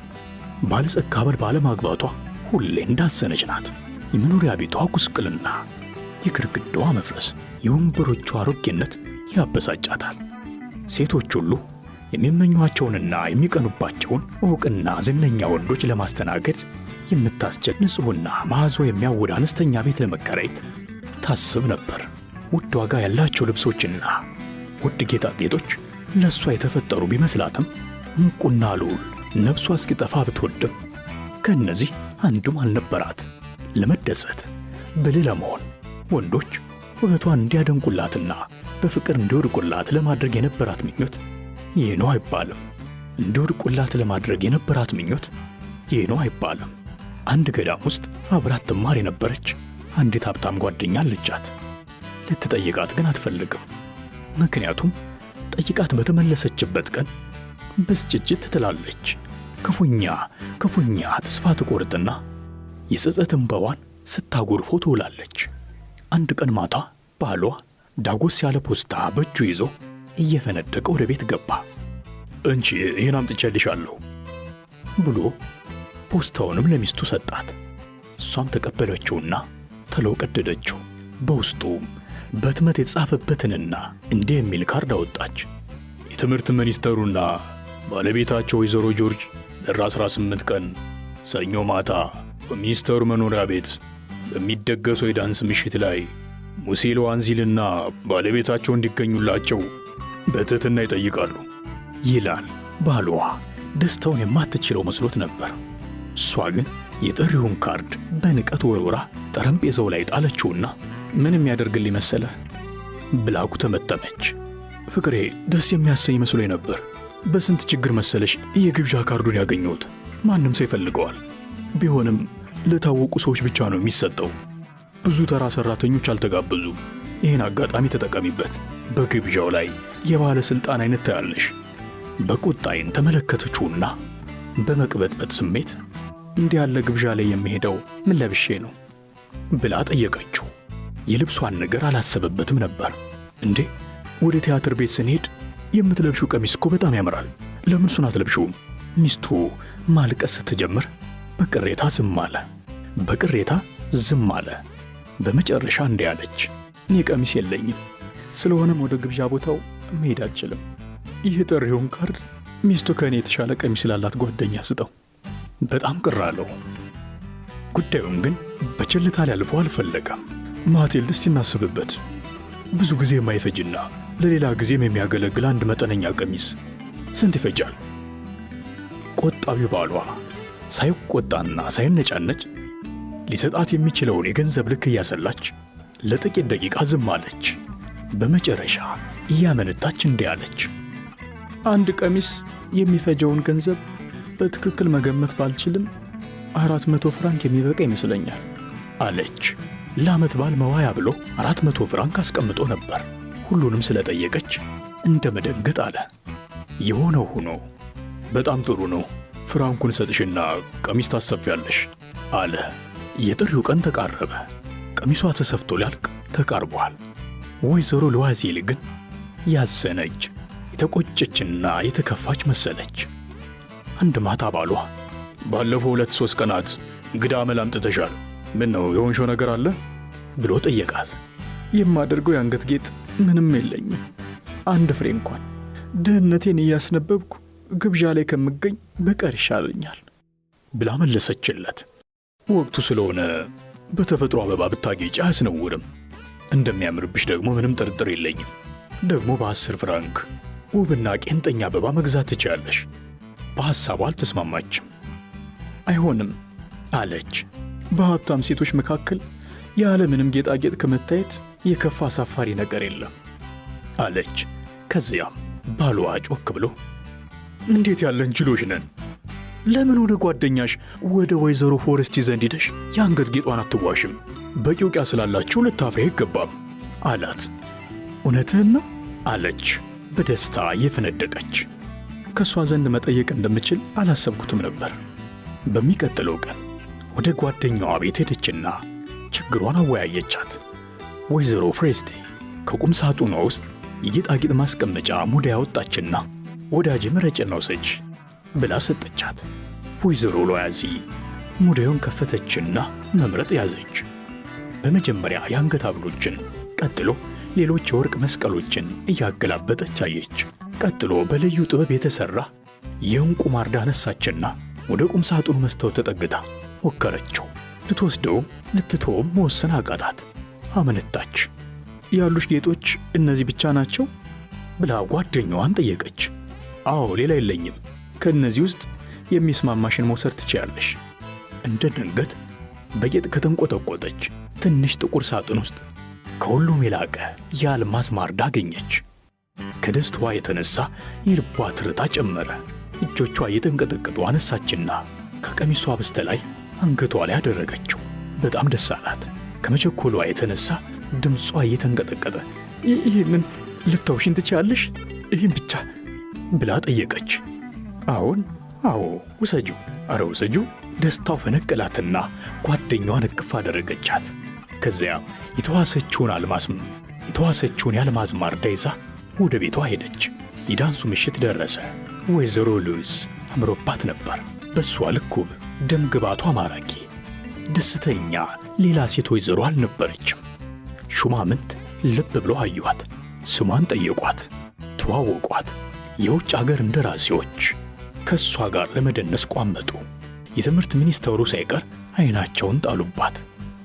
ባለጸጋ ባል ባለማግባቷ ሁሌ እንዳዘነች ናት። የመኖሪያ ቤቷ ጉስቅልና፣ የግድግዳዋ መፍረስ፣ የወንበሮቿ አሮጌነት ያበሳጫታል። ሴቶች ሁሉ የሚመኟቸውንና የሚቀኑባቸውን ዕውቅና ዝነኛ ወንዶች ለማስተናገድ የምታስችል ንጹሕና መዓዛው የሚያውድ አነስተኛ ቤት ለመከራየት ታስብ ነበር። ውድ ዋጋ ያላቸው ልብሶችና ውድ ጌጣጌጦች ለእሷ የተፈጠሩ ቢመስላትም ዕንቁና ልዑል ነፍሷ እስኪጠፋ ብትወድም ከእነዚህ አንዱም አልነበራት። ለመደሰት ብልህ ለመሆን ወንዶች ውበቷን እንዲያደንቁላትና በፍቅር እንዲወድቁላት ለማድረግ የነበራት ምኞት ይህ ነው አይባልም። እንዲወድቁላት ለማድረግ የነበራት ምኞት ይህ ነው አይባልም። አንድ ገዳም ውስጥ አብራት ትማር የነበረች አንዲት ሀብታም ጓደኛ አለቻት። ልትጠይቃት ግን አትፈልግም። ምክንያቱም ጠይቃት በተመለሰችበት ቀን ብስጭት ትላለች። ክፉኛ ተስፋ ትቆርጥና የጸጸት እንባዋን ስታጎርፎ ትውላለች። አንድ ቀን ማታ ባሏ ዳጎስ ያለ ፖስታ በእጁ ይዞ እየፈነደቀ ወደ ቤት ገባ። እንቺ ይህን አምጥቼልሻለሁ ብሎ ፖስታውንም ለሚስቱ ሰጣት። እሷም ተቀበለችውና ተለው ቀደደችው። በውስጡም በትመት የተጻፈበትንና እንዲህ የሚል ካርድ አወጣች። የትምህርት ሚኒስተሩና ባለቤታቸው ወይዘሮ ጆርጅ ጥር 18 ቀን ሰኞ ማታ በሚኒስተሩ መኖሪያ ቤት በሚደገሰው የዳንስ ምሽት ላይ ሙሴ ሎዋንዚልና ባለቤታቸው እንዲገኙላቸው በትህትና ይጠይቃሉ ይላል። ባሏ ደስታውን የማትችለው መስሎት ነበር። እሷ ግን የጥሪውን ካርድ በንቀት ወርውራ ጠረጴዛው ላይ ጣለችውና ምንም ያደርግልኝ መሰለህ ብላኩ ተመተመች። ፍቅሬ ደስ የሚያሰኝ መስሎኝ ነበር። በስንት ችግር መሰለሽ የግብዣ ካርዱን ያገኘሁት። ማንም ሰው ይፈልገዋል። ቢሆንም ለታወቁ ሰዎች ብቻ ነው የሚሰጠው። ብዙ ተራ ሰራተኞች አልተጋበዙ። ይህን አጋጣሚ ተጠቀሚበት። በግብዣው ላይ የባለስልጣን አይነት ታያለሽ። በቁጣይን ተመለከተችውና በመቅበጥበጥ ስሜት እንዲህ ያለ ግብዣ ላይ የሚሄደው ምን ለብሼ ነው ብላ ጠየቀችው። የልብሷን ነገር አላሰበበትም ነበር። እንዴ ወደ ቲያትር ቤት ስንሄድ የምትለብሺው ቀሚስ እኮ በጣም ያምራል። ለምን እሱን አትለብሺውም? ሚስቱ ማልቀስ ስትጀምር በቅሬታ ዝም አለ። በመጨረሻ እንዲህ አለች፣ እኔ ቀሚስ የለኝም። ስለሆነም ወደ ግብዣ ቦታው መሄድ አልችልም። ይህ ጥሪውን ካርድ ሚስቱ ከእኔ የተሻለ ቀሚስ ላላት ጓደኛ ስጠው። በጣም ቅር አለው። ጉዳዩን ግን በቸልታ ሊያልፈው አልፈለገም። ማቴልድ እስቲ እናስብበት። ብዙ ጊዜ የማይፈጅና ለሌላ ጊዜም የሚያገለግል አንድ መጠነኛ ቀሚስ ስንት ይፈጃል? ቆጣቢ ባሏ ሳይቆጣና ሳይነጫነጭ ሊሰጣት የሚችለውን የገንዘብ ልክ እያሰላች ለጥቂት ደቂቃ ዝም አለች። በመጨረሻ እያመነታች እንዲህ አለች፣ አንድ ቀሚስ የሚፈጀውን ገንዘብ በትክክል መገመት ባልችልም 400 ፍራንክ የሚበቃ ይመስለኛል አለች። ለዓመት በዓል መዋያ ብሎ 400 ፍራንክ አስቀምጦ ነበር። ሁሉንም ስለጠየቀች እንደ መደንገጥ አለ። የሆነው ሆኖ በጣም ጥሩ ነው፣ ፍራንኩን ሰጥሽና ቀሚስ ታሰፊያለሽ አለ። የጥሪው ቀን ተቃረበ። ቀሚሷ ተሰፍቶ ሊያልቅ ተቃርቧል። ወይዘሮ ሎዋዚል ግን ያዘነች፣ የተቆጨችና የተከፋች መሰለች። አንድ ማታ ባሏ ባለፈው 2-3 ቀናት እንግዳ አመል አምጥተሻል፣ ምን ነው የሆንሽው ነገር አለ ብሎ ጠየቃት። የማደርገው የአንገት ጌጥ ምንም የለኝም፣ አንድ ፍሬ እንኳን። ድህነቴን እያስነበብኩ ግብዣ ላይ ከምገኝ በቀር ይሻለኛል ብላ መለሰችለት። ወቅቱ ስለሆነ በተፈጥሮ አበባ ብታጌጪ አያስነውርም፣ እንደሚያምርብሽ ደግሞ ምንም ጥርጥር የለኝም። ደግሞ በ10 ፍራንክ ውብና ቄንጠኛ አበባ መግዛት ትችያለሽ። በሐሳቧ አልተስማማችም። አይሆንም አለች። በሀብታም ሴቶች መካከል ያለምንም ጌጣጌጥ ከመታየት የከፋ አሳፋሪ ነገር የለም አለች። ከዚያም ባሏ ጮክ ብሎ እንዴት ያለን ጅሎች ነን! ለምን ወደ ጓደኛሽ ወደ ወይዘሮ ፎረስቲ ዘንድ ሄደሽ የአንገት ጌጧን አትዋሽም? በቂ ውቂያ ስላላችሁ ልታፍሬ አይገባም አላት። እውነትህን ነው አለች በደስታ እየፈነደቀች። ከእሷ ዘንድ መጠየቅ እንደምችል አላሰብኩትም ነበር። በሚቀጥለው ቀን ወደ ጓደኛዋ ቤት ሄደችና ችግሯን አወያየቻት። ወይዘሮ ፎረስቲ ከቁም ሳጥኗ ውስጥ የጌጣጌጥ ማስቀመጫ ሙዳይ አወጣችና ወዳጄ ምረጭና ውሰጂ ብላ ሰጠቻት። ወይዘሮ ሎያዚ ሙዳዩን ከፈተችና መምረጥ ያዘች። በመጀመሪያ የአንገት ሐብሎችን፣ ቀጥሎ ሌሎች የወርቅ መስቀሎችን እያገላበጠች አየች። ቀጥሎ በልዩ ጥበብ የተሠራ የዕንቁ ማርዳ አነሳችና ወደ ቁም ሳጥኑ መስታወት ተጠግታ ሞከረችው። ልትወስደውም ልትተውም መወሰን አቃታት። አመነታች። ያሉሽ ጌጦች እነዚህ ብቻ ናቸው ብላ ጓደኛዋን ጠየቀች። አዎ፣ ሌላ የለኝም። ከእነዚህ ውስጥ የሚስማማሽን መውሰድ ትችያለሽ። እንደ ድንገት በጌጥ ከተንቆጠቆጠች ትንሽ ጥቁር ሳጥን ውስጥ ከሁሉም የላቀ የአልማዝ ማርዳ አገኘች። ከደስታዋ የተነሳ የልቧ ትርታ ጨመረ። እጆቿ እየተንቀጠቀጡ አነሳችና ከቀሚሷ በስተላይ አንገቷ ላይ አደረገችው። በጣም ደስ አላት። ከመቸኮሏ የተነሳ ድምጿ እየተንቀጠቀጠ ይህንን ልታውሽን ትችያለሽ? ይህን ብቻ ብላ ጠየቀች። አዎ ውሰጂው፣ አረ ውሰጂው። ደስታው ፈነቀላትና ጓደኛዋን እቅፍ አደረገቻት። ከዚያም የተዋሰችውን የአልማዝ ማርዳ ይዛ ወደ ቤቷ ሄደች። የዳንሱ ምሽት ደረሰ። ወይዘሮ ሉዝ አምሮባት ነበር። በሷ ልክ ውብ፣ ደም ግባቷ ማራኪ፣ ደስተኛ ሌላ ሴት ወይዘሮ አልነበረችም። ሹማምንት ልብ ብለው አዩዋት፣ ስሟን ጠየቋት፣ ተዋወቋት። የውጭ አገር እንደራሴዎች ከእሷ ጋር ለመደነስ ቋመጡ። የትምህርት ሚኒስተሩ ሳይቀር ዓይናቸውን ጣሉባት።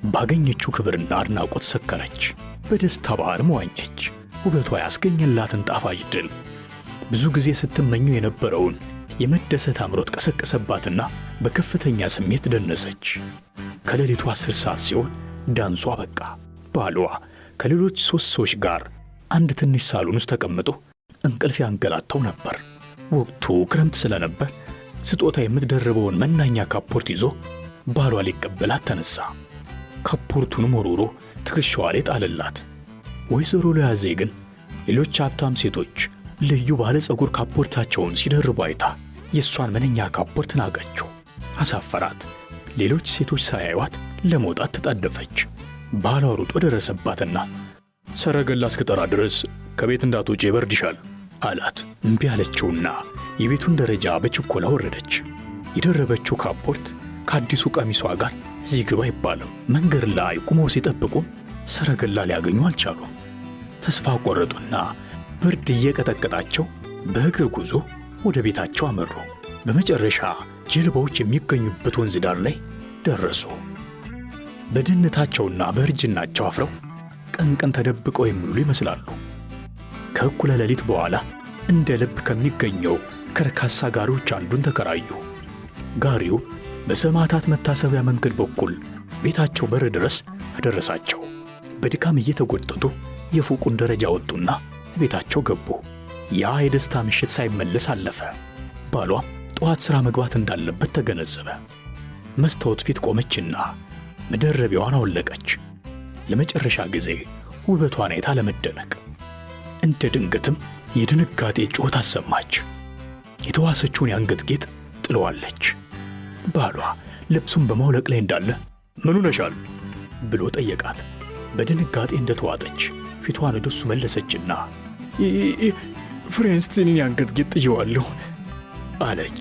ባገኘችው ክብርና አድናቆት ሰከረች። በደስታ ባህርም ዋኘች። ውበቷ ያስገኘላትን ጣፋጭ ድል ብዙ ጊዜ ስትመኘው የነበረውን የመደሰት አምሮት ቀሰቀሰባትና በከፍተኛ ስሜት ደነሰች። ከሌሊቱ 10 ሰዓት ሲሆን ዳንሷ በቃ። ባሏ ከሌሎች 3 ሰዎች ጋር አንድ ትንሽ ሳሎን ውስጥ ተቀምጦ እንቅልፍ ያንገላታው ነበር። ወቅቱ ክረምት ስለነበር ስጦታ የምትደርበውን መናኛ ካፖርት ይዞ ባሏ ሊቀበላት ተነሳ። ካፖርቱንም ወርውሮ ትከሻዋ ላይ ጣለላት። ወይዘሮ ሎያዜ ግን ሌሎች ሀብታም ሴቶች ልዩ ባለ ፀጉር ካፖርታቸውን ሲደርቡ አይታ የእሷን መነኛ ካፖርት ናቀችው፣ አሳፈራት። ሌሎች ሴቶች ሳያዩዋት ለመውጣት ተጣደፈች። ባሏ ሩጦ ደረሰባትና ሰረገላ እስክጠራ ድረስ ከቤት እንዳትወጪ ይበርድሻል አላት። እምቢ አለችውና የቤቱን ደረጃ በችኮላ ወረደች። የደረበችው ካፖርት ከአዲሱ ቀሚሷ ጋር እዚህ ግባ አይባልም። መንገድ ላይ ቁመው ሲጠብቁ ሰረገላ ሊያገኙ አልቻሉም። ተስፋ ቆረጡና ብርድ እየቀጠቀጣቸው በእግር ጉዞ ወደ ቤታቸው አመሩ። በመጨረሻ ጀልባዎች የሚገኙበት ወንዝ ዳር ላይ ደረሱ። በድህነታቸውና በእርጅናቸው አፍረው ቀን ቀን ተደብቀው የሚውሉ ይመስላሉ። ከእኩለ ሌሊት በኋላ እንደ ልብ ከሚገኘው ከርካሳ ጋሪዎች አንዱን ተከራዩ። ጋሪው በሰማዕታት መታሰቢያ መንገድ በኩል ቤታቸው በር ድረስ አደረሳቸው። በድካም እየተጎተቱ የፎቁን ደረጃ ወጡና ቤታቸው ገቡ። ያ የደስታ ምሽት ሳይመለስ አለፈ። ባሏም ጠዋት ሥራ መግባት እንዳለበት ተገነዘበ። መስታወት ፊት ቆመችና መደረቢያዋን አወለቀች። ለመጨረሻ ጊዜ ውበቷን አይታ ለመደነቅ። እንደ ድንገትም የድንጋጤ ጩኸት አሰማች። የተዋሰችውን የአንገት ጌጥ ጥለዋለች። ባሏ ልብሱን በማውለቅ ላይ እንዳለ ምን ሆነሻል ብሎ ጠየቃት። በድንጋጤ እንደተዋጠች ፊቷን ወደ እሱ መለሰችና ፍሬንስቲንን የአንገት ጌጥ ጥየዋለሁ አለች።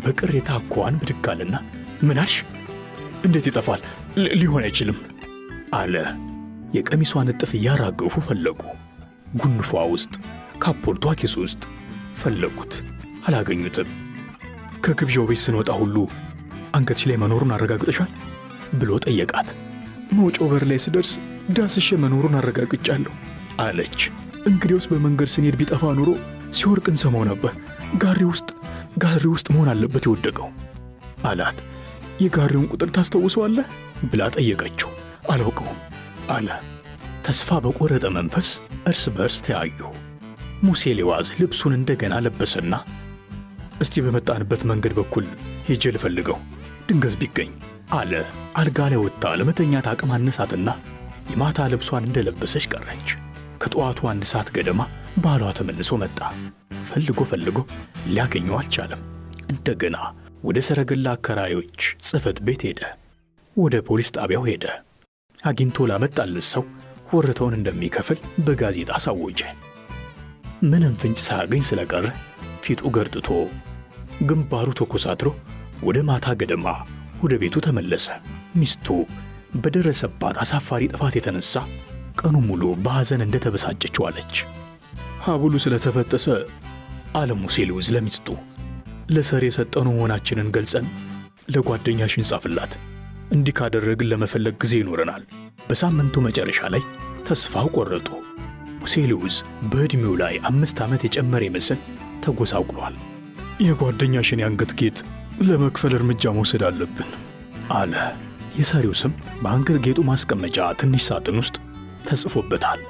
በቅሬታ አኳኋን ብድግ አለና ምን አልሽ? እንዴት ይጠፋል? ሊሆን አይችልም አለ። የቀሚሷን እጥፍ እያራገፉ ፈለጉ። ጉንፏ ውስጥ፣ ካፖርቷ ኪስ ውስጥ ፈለጉት፣ አላገኙትም። ከግብዣው ቤት ስንወጣ ሁሉ አንገትሽ ላይ መኖሩን አረጋግጠሻል ብሎ ጠየቃት። መውጫው በር ላይ ስደርስ ዳስሼ መኖሩን አረጋግጫለሁ አለች። እንግዲያውስ በመንገድ ስንሄድ ቢጠፋ ኑሮ ሲወርቅ እንሰማው ነበር። ጋሪ ውስጥ ጋሪ ውስጥ መሆን አለበት የወደቀው አላት። የጋሪውን ቁጥር ታስታውሰዋለህ ብላ ጠየቀችው። አላውቀውም አለ። ተስፋ በቆረጠ መንፈስ እርስ በርስ ተያዩ። ሙሴ ሊዋዝ ልብሱን እንደገና ለበሰና እስቲ በመጣንበት መንገድ በኩል ሄጄ ልፈልገው ድንገት ቢገኝ አለ። አልጋ ላይ ወጥታ ለመተኛት አቅም አነሳትና የማታ ልብሷን እንደለበሰች ቀረች። ከጠዋቱ 1 ሰዓት ገደማ ባሏ ተመልሶ መጣ። ፈልጎ ሊያገኘው አልቻለም። እንደገና ወደ ሰረገላ አከራዮች ጽሕፈት ቤት ሄደ። ወደ ፖሊስ ጣቢያው ሄደ። አግኝቶ ላመጣለት ሰው ወረታውን እንደሚከፍል በጋዜጣ አሳወጀ። ምንም ፍንጭ ሳያገኝ ስለቀረ ፊቱ ገርጥቶ ግንባሩ ተኮሳትሮ ወደ ማታ ገደማ ወደ ቤቱ ተመለሰ። ሚስቱ በደረሰባት አሳፋሪ ጥፋት የተነሳ ቀኑ ሙሉ በሐዘን እንደተበሳጨች ዋለች። ሐብሉ ስለተበጠሰ አለ ሙሴ ሊዋዝ ለሚስቱ፣ ለሰር የሰጠነው መሆናችንን ገልጸን ለጓደኛሽ እንጻፍላት። እንዲህ ካደረግን ለመፈለግ ጊዜ ይኖረናል። በሳምንቱ መጨረሻ ላይ ተስፋው ቆረጡ። ሙሴ ሊዋዝ በዕድሜው ላይ 5 ዓመት የጨመረ ይመስል ተጎሳቁሏል። የጓደኛሽን የአንገት ጌጥ ለመክፈል እርምጃ መውሰድ አለብን አለ። የሰሪው ስም በአንገት ጌጡ ማስቀመጫ ትንሽ ሳጥን ውስጥ ተጽፎበታል።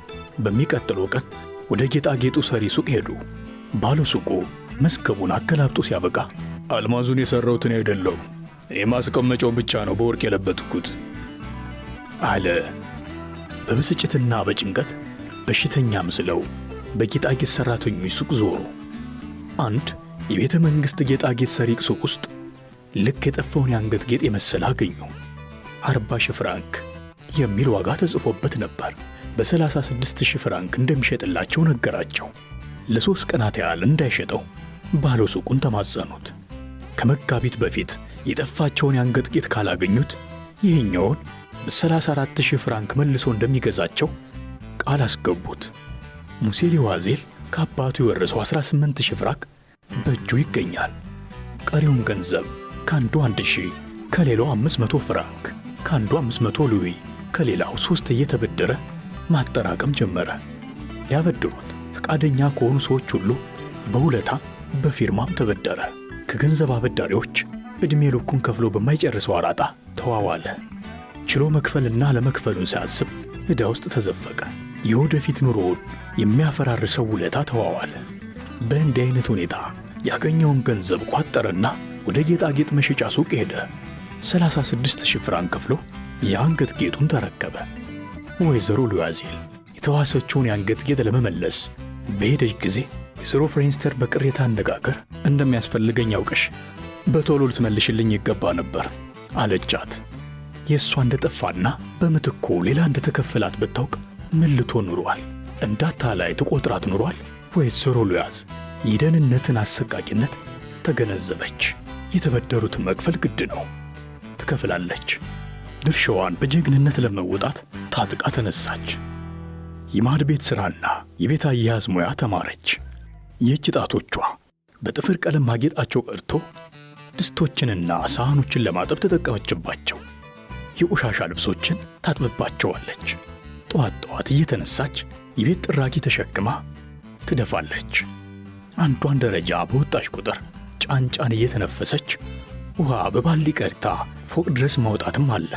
በሚቀጥለው ቀን ወደ ጌጣጌጡ ሰሪ ሱቅ ሄዱ። ባለ ሱቁ መዝገቡን አገላብጦ ሲያበቃ አልማዙን የሠራሁት እኔ አይደለሁም፣ የማስቀመጫው ብቻ ነው በወርቅ የለበጥኩት አለ። በብስጭትና በጭንቀት በሽተኛ መስለው በጌጣጌጥ ሠራተኞች ሱቅ ዞሩ። አንድ የቤተ መንግሥት ጌጣጌጥ ሰሪ ሱቅ ውስጥ ልክ የጠፋውን የአንገት ጌጥ የመሰለ አገኙ። 40,000 ፍራንክ የሚል ዋጋ ተጽፎበት ነበር። በ36,000 ፍራንክ እንደሚሸጥላቸው ነገራቸው። ለ3 ቀናት ያህል እንዳይሸጠው ባለ ሱቁን ተማጸኑት። ከመጋቢት በፊት የጠፋቸውን የአንገት ጌጥ ካላገኙት ይህኛውን በ34,000 ፍራንክ መልሶ እንደሚገዛቸው ቃል አስገቡት። ሙሴ ሊዋዝ ከአባቱ የወረሰው 18,000 ፍራንክ በእጁ ይገኛል። ቀሪውን ገንዘብ ከአንዱ 1,000 ከሌላው 500 ፍራንክ ከአንዱ 500 ሉዊ ከሌላው 3 እየተበደረ ማጠራቀም ጀመረ። ሊያበድሩት ፈቃደኛ ከሆኑ ሰዎች ሁሉ በውለታ በፊርማም ተበደረ። ከገንዘብ አበዳሪዎች ዕድሜ ልኩን ከፍሎ በማይጨርሰው አራጣ ተዋዋለ። ችሎ መክፈልና ለመክፈሉን ሳያስብ ዕዳ ውስጥ ተዘፈቀ። የወደፊት ኑሮውን የሚያፈራርሰው ውለታ ተዋዋለ። በእንዲህ አይነት ሁኔታ ያገኘውን ገንዘብ ቋጠረና ወደ ጌጣጌጥ መሸጫ ሱቅ ሄደ። 36,000 ፍራንክ ከፍሎ የአንገት ጌጡን ተረከበ። ወይዘሮ ሊዋዝ የተዋሰችውን የአንገት ጌጥ ለመመለስ በሄደች ጊዜ ወይዘሮ ፍሬንስተር በቅሬታ አነጋገር እንደሚያስፈልገኝ ያውቅሽ በቶሎ ልትመልሽልኝ ይገባ ነበር አለቻት። የእሷ እንደጠፋና በምትኩ ሌላ እንደተከፈላት ብታውቅ ምን ልትሆን ኑሯል? እንዳታላይ ትቆጥራት ኑሯል? ወይዘሮ ሊዋዝ የደህንነትን አሰቃቂነት ተገነዘበች። የተበደሩትን መክፈል ግድ ነው። ትከፍላለች። ድርሻዋን በጀግንነት ለመወጣት ታጥቃ ተነሳች። የማድ ቤት ሥራና የቤት አያያዝ ሙያ ተማረች። የእጅ ጣቶቿ በጥፍር ቀለም ማጌጣቸው ቀርቶ ድስቶችንና ሳህኖችን ለማጠብ ተጠቀመችባቸው። የቆሻሻ ልብሶችን ታጥብባቸዋለች። ጠዋት እየተነሳች የቤት ጥራጊ ተሸክማ ትደፋለች። አንዷን ደረጃ በወጣች ቁጥር ጫንጫን እየተነፈሰች ውሃ በባልዲ ቀድታ ፎቅ ድረስ ማውጣትም አለ።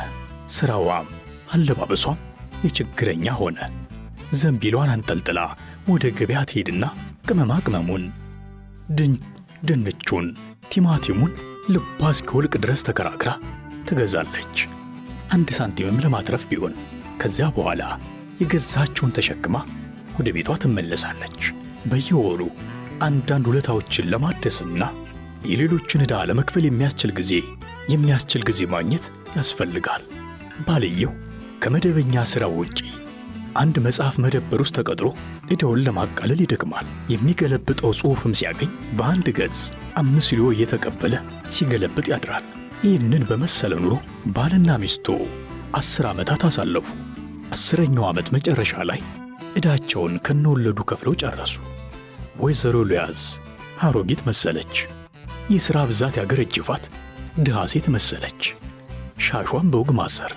ሥራዋም አለባበሷም የችግረኛ ሆነ። ዘንቢሏን አንጠልጥላ ወደ ገበያ ትሄድና ቅመማ ቅመሙን፣ ድንቹን፣ ቲማቲሙን ልቧ እስኪወልቅ ድረስ ተከራክራ ትገዛለች። 1 ሳንቲምም ለማትረፍ ቢሆን። ከዚያ በኋላ የገዛችውን ተሸክማ ወደ ቤቷ ትመለሳለች። በየወሩ አንዳንድ ውለታዎችን ለማደስና የሌሎችን ዕዳ ለመክፈል የሚያስችል ጊዜ ማግኘት ያስፈልጋል። ባልየው ከመደበኛ ሥራው ውጪ አንድ መጽሐፍ መደብር ውስጥ ተቀጥሮ ዕዳውን ለማቃለል ይደክማል። የሚገለብጠው ጽሑፍም ሲያገኝ በአንድ ገጽ 5 ዩሮ እየተቀበለ ሲገለብጥ ያድራል። ይህንን በመሰለ ኑሮ ባልና ሚስቱ 10 ዓመታት አሳለፉ። 10ኛው ዓመት መጨረሻ ላይ ዕዳቸውን ከነወለዱ ከፍለው ጨረሱ። ወይዘሮ ሊዋዝ አሮጊት መሰለች። የሥራ ብዛት ያገረጀፋት ድሃ ሴት መሰለች። ሻሿን በውግ ማሰር፣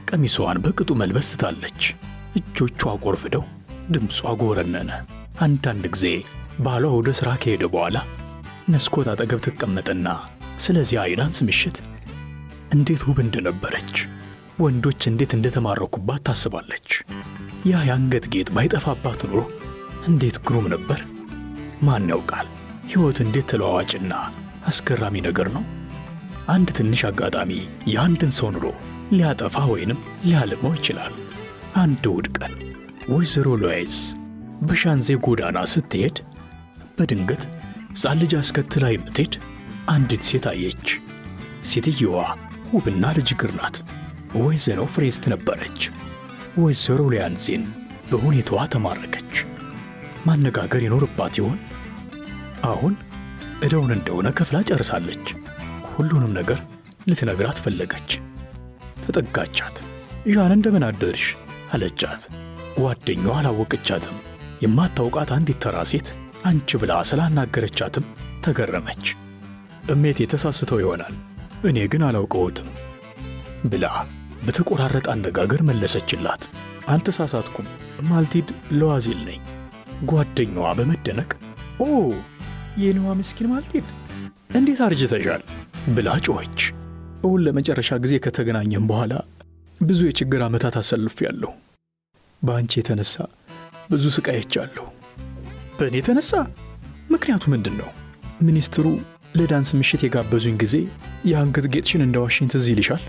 ቀሚሷን በቅጡ መልበስ ትታለች። እጆቿ ቆርፍደው ድምጿ ጎረነነ። አንዳንድ ጊዜ ባሏ ወደ ሥራ ከሄደ በኋላ መስኮት አጠገብ ትቀመጥና ስለዚህ አይናንስ ምሽት እንዴት ውብ እንደነበረች፣ ወንዶች እንዴት እንደተማረኩባት ታስባለች። ያ የአንገት ጌጥ ባይጠፋባት ኑሮ እንዴት ግሩም ነበር። ማን ያውቃል፣ ሕይወት እንዴት ተለዋዋጭና አስገራሚ ነገር ነው። አንድ ትንሽ አጋጣሚ የአንድን ሰው ኑሮ ሊያጠፋ ወይንም ሊያልመው ይችላል። አንድ እሑድ ቀን ወይዘሮ ሎይዝ በሻንዜ ጎዳና ስትሄድ በድንገት ሕፃን ልጅ አስከትላ የምትሄድ አንዲት ሴት አየች። ሴትየዋ ውብና ልጅ እግር ናት። ወይዘሮ ፍሬስት ነበረች። ወይዘሮ ሊያንዜን በሁኔታዋ ተማረከች። ማነጋገር ይኖርባት ይሆን? አሁን ዕዳውን እንደሆነ ከፍላ ጨርሳለች። ሁሉንም ነገር ልትነግራት ፈለገች። ተጠጋቻት። ዣን እንደምን አደርሽ አለቻት። ጓደኛዋ አላወቀቻትም። የማታውቃት አንዲት ተራ ሴት አንቺ ብላ ስላናገረቻትም ተገረመች። እሜት የተሳስተው ይሆናል፣ እኔ ግን አላውቀውትም ብላ በተቆራረጠ አነጋገር መለሰችላት። አልተሳሳትኩም፣ ማልቲድ ሎዋዚል ነኝ። ጓደኛዋ በመደነቅ ኦ የኔዋ ምስኪን ማልቲድ እንዴት አርጅተሻል ብላ ጮኸች። እውን ለመጨረሻ ጊዜ ከተገናኘን በኋላ ብዙ የችግር ዓመታት አሳልፌያለሁ። በአንቺ የተነሳ ብዙ ስቃይቻለሁ። በእኔ የተነሳ? ምክንያቱ ምንድን ነው? ሚኒስትሩ ለዳንስ ምሽት የጋበዙኝ ጊዜ የአንገት ጌጥሽን እንደዋሽኝ ትዝ ይልሻል?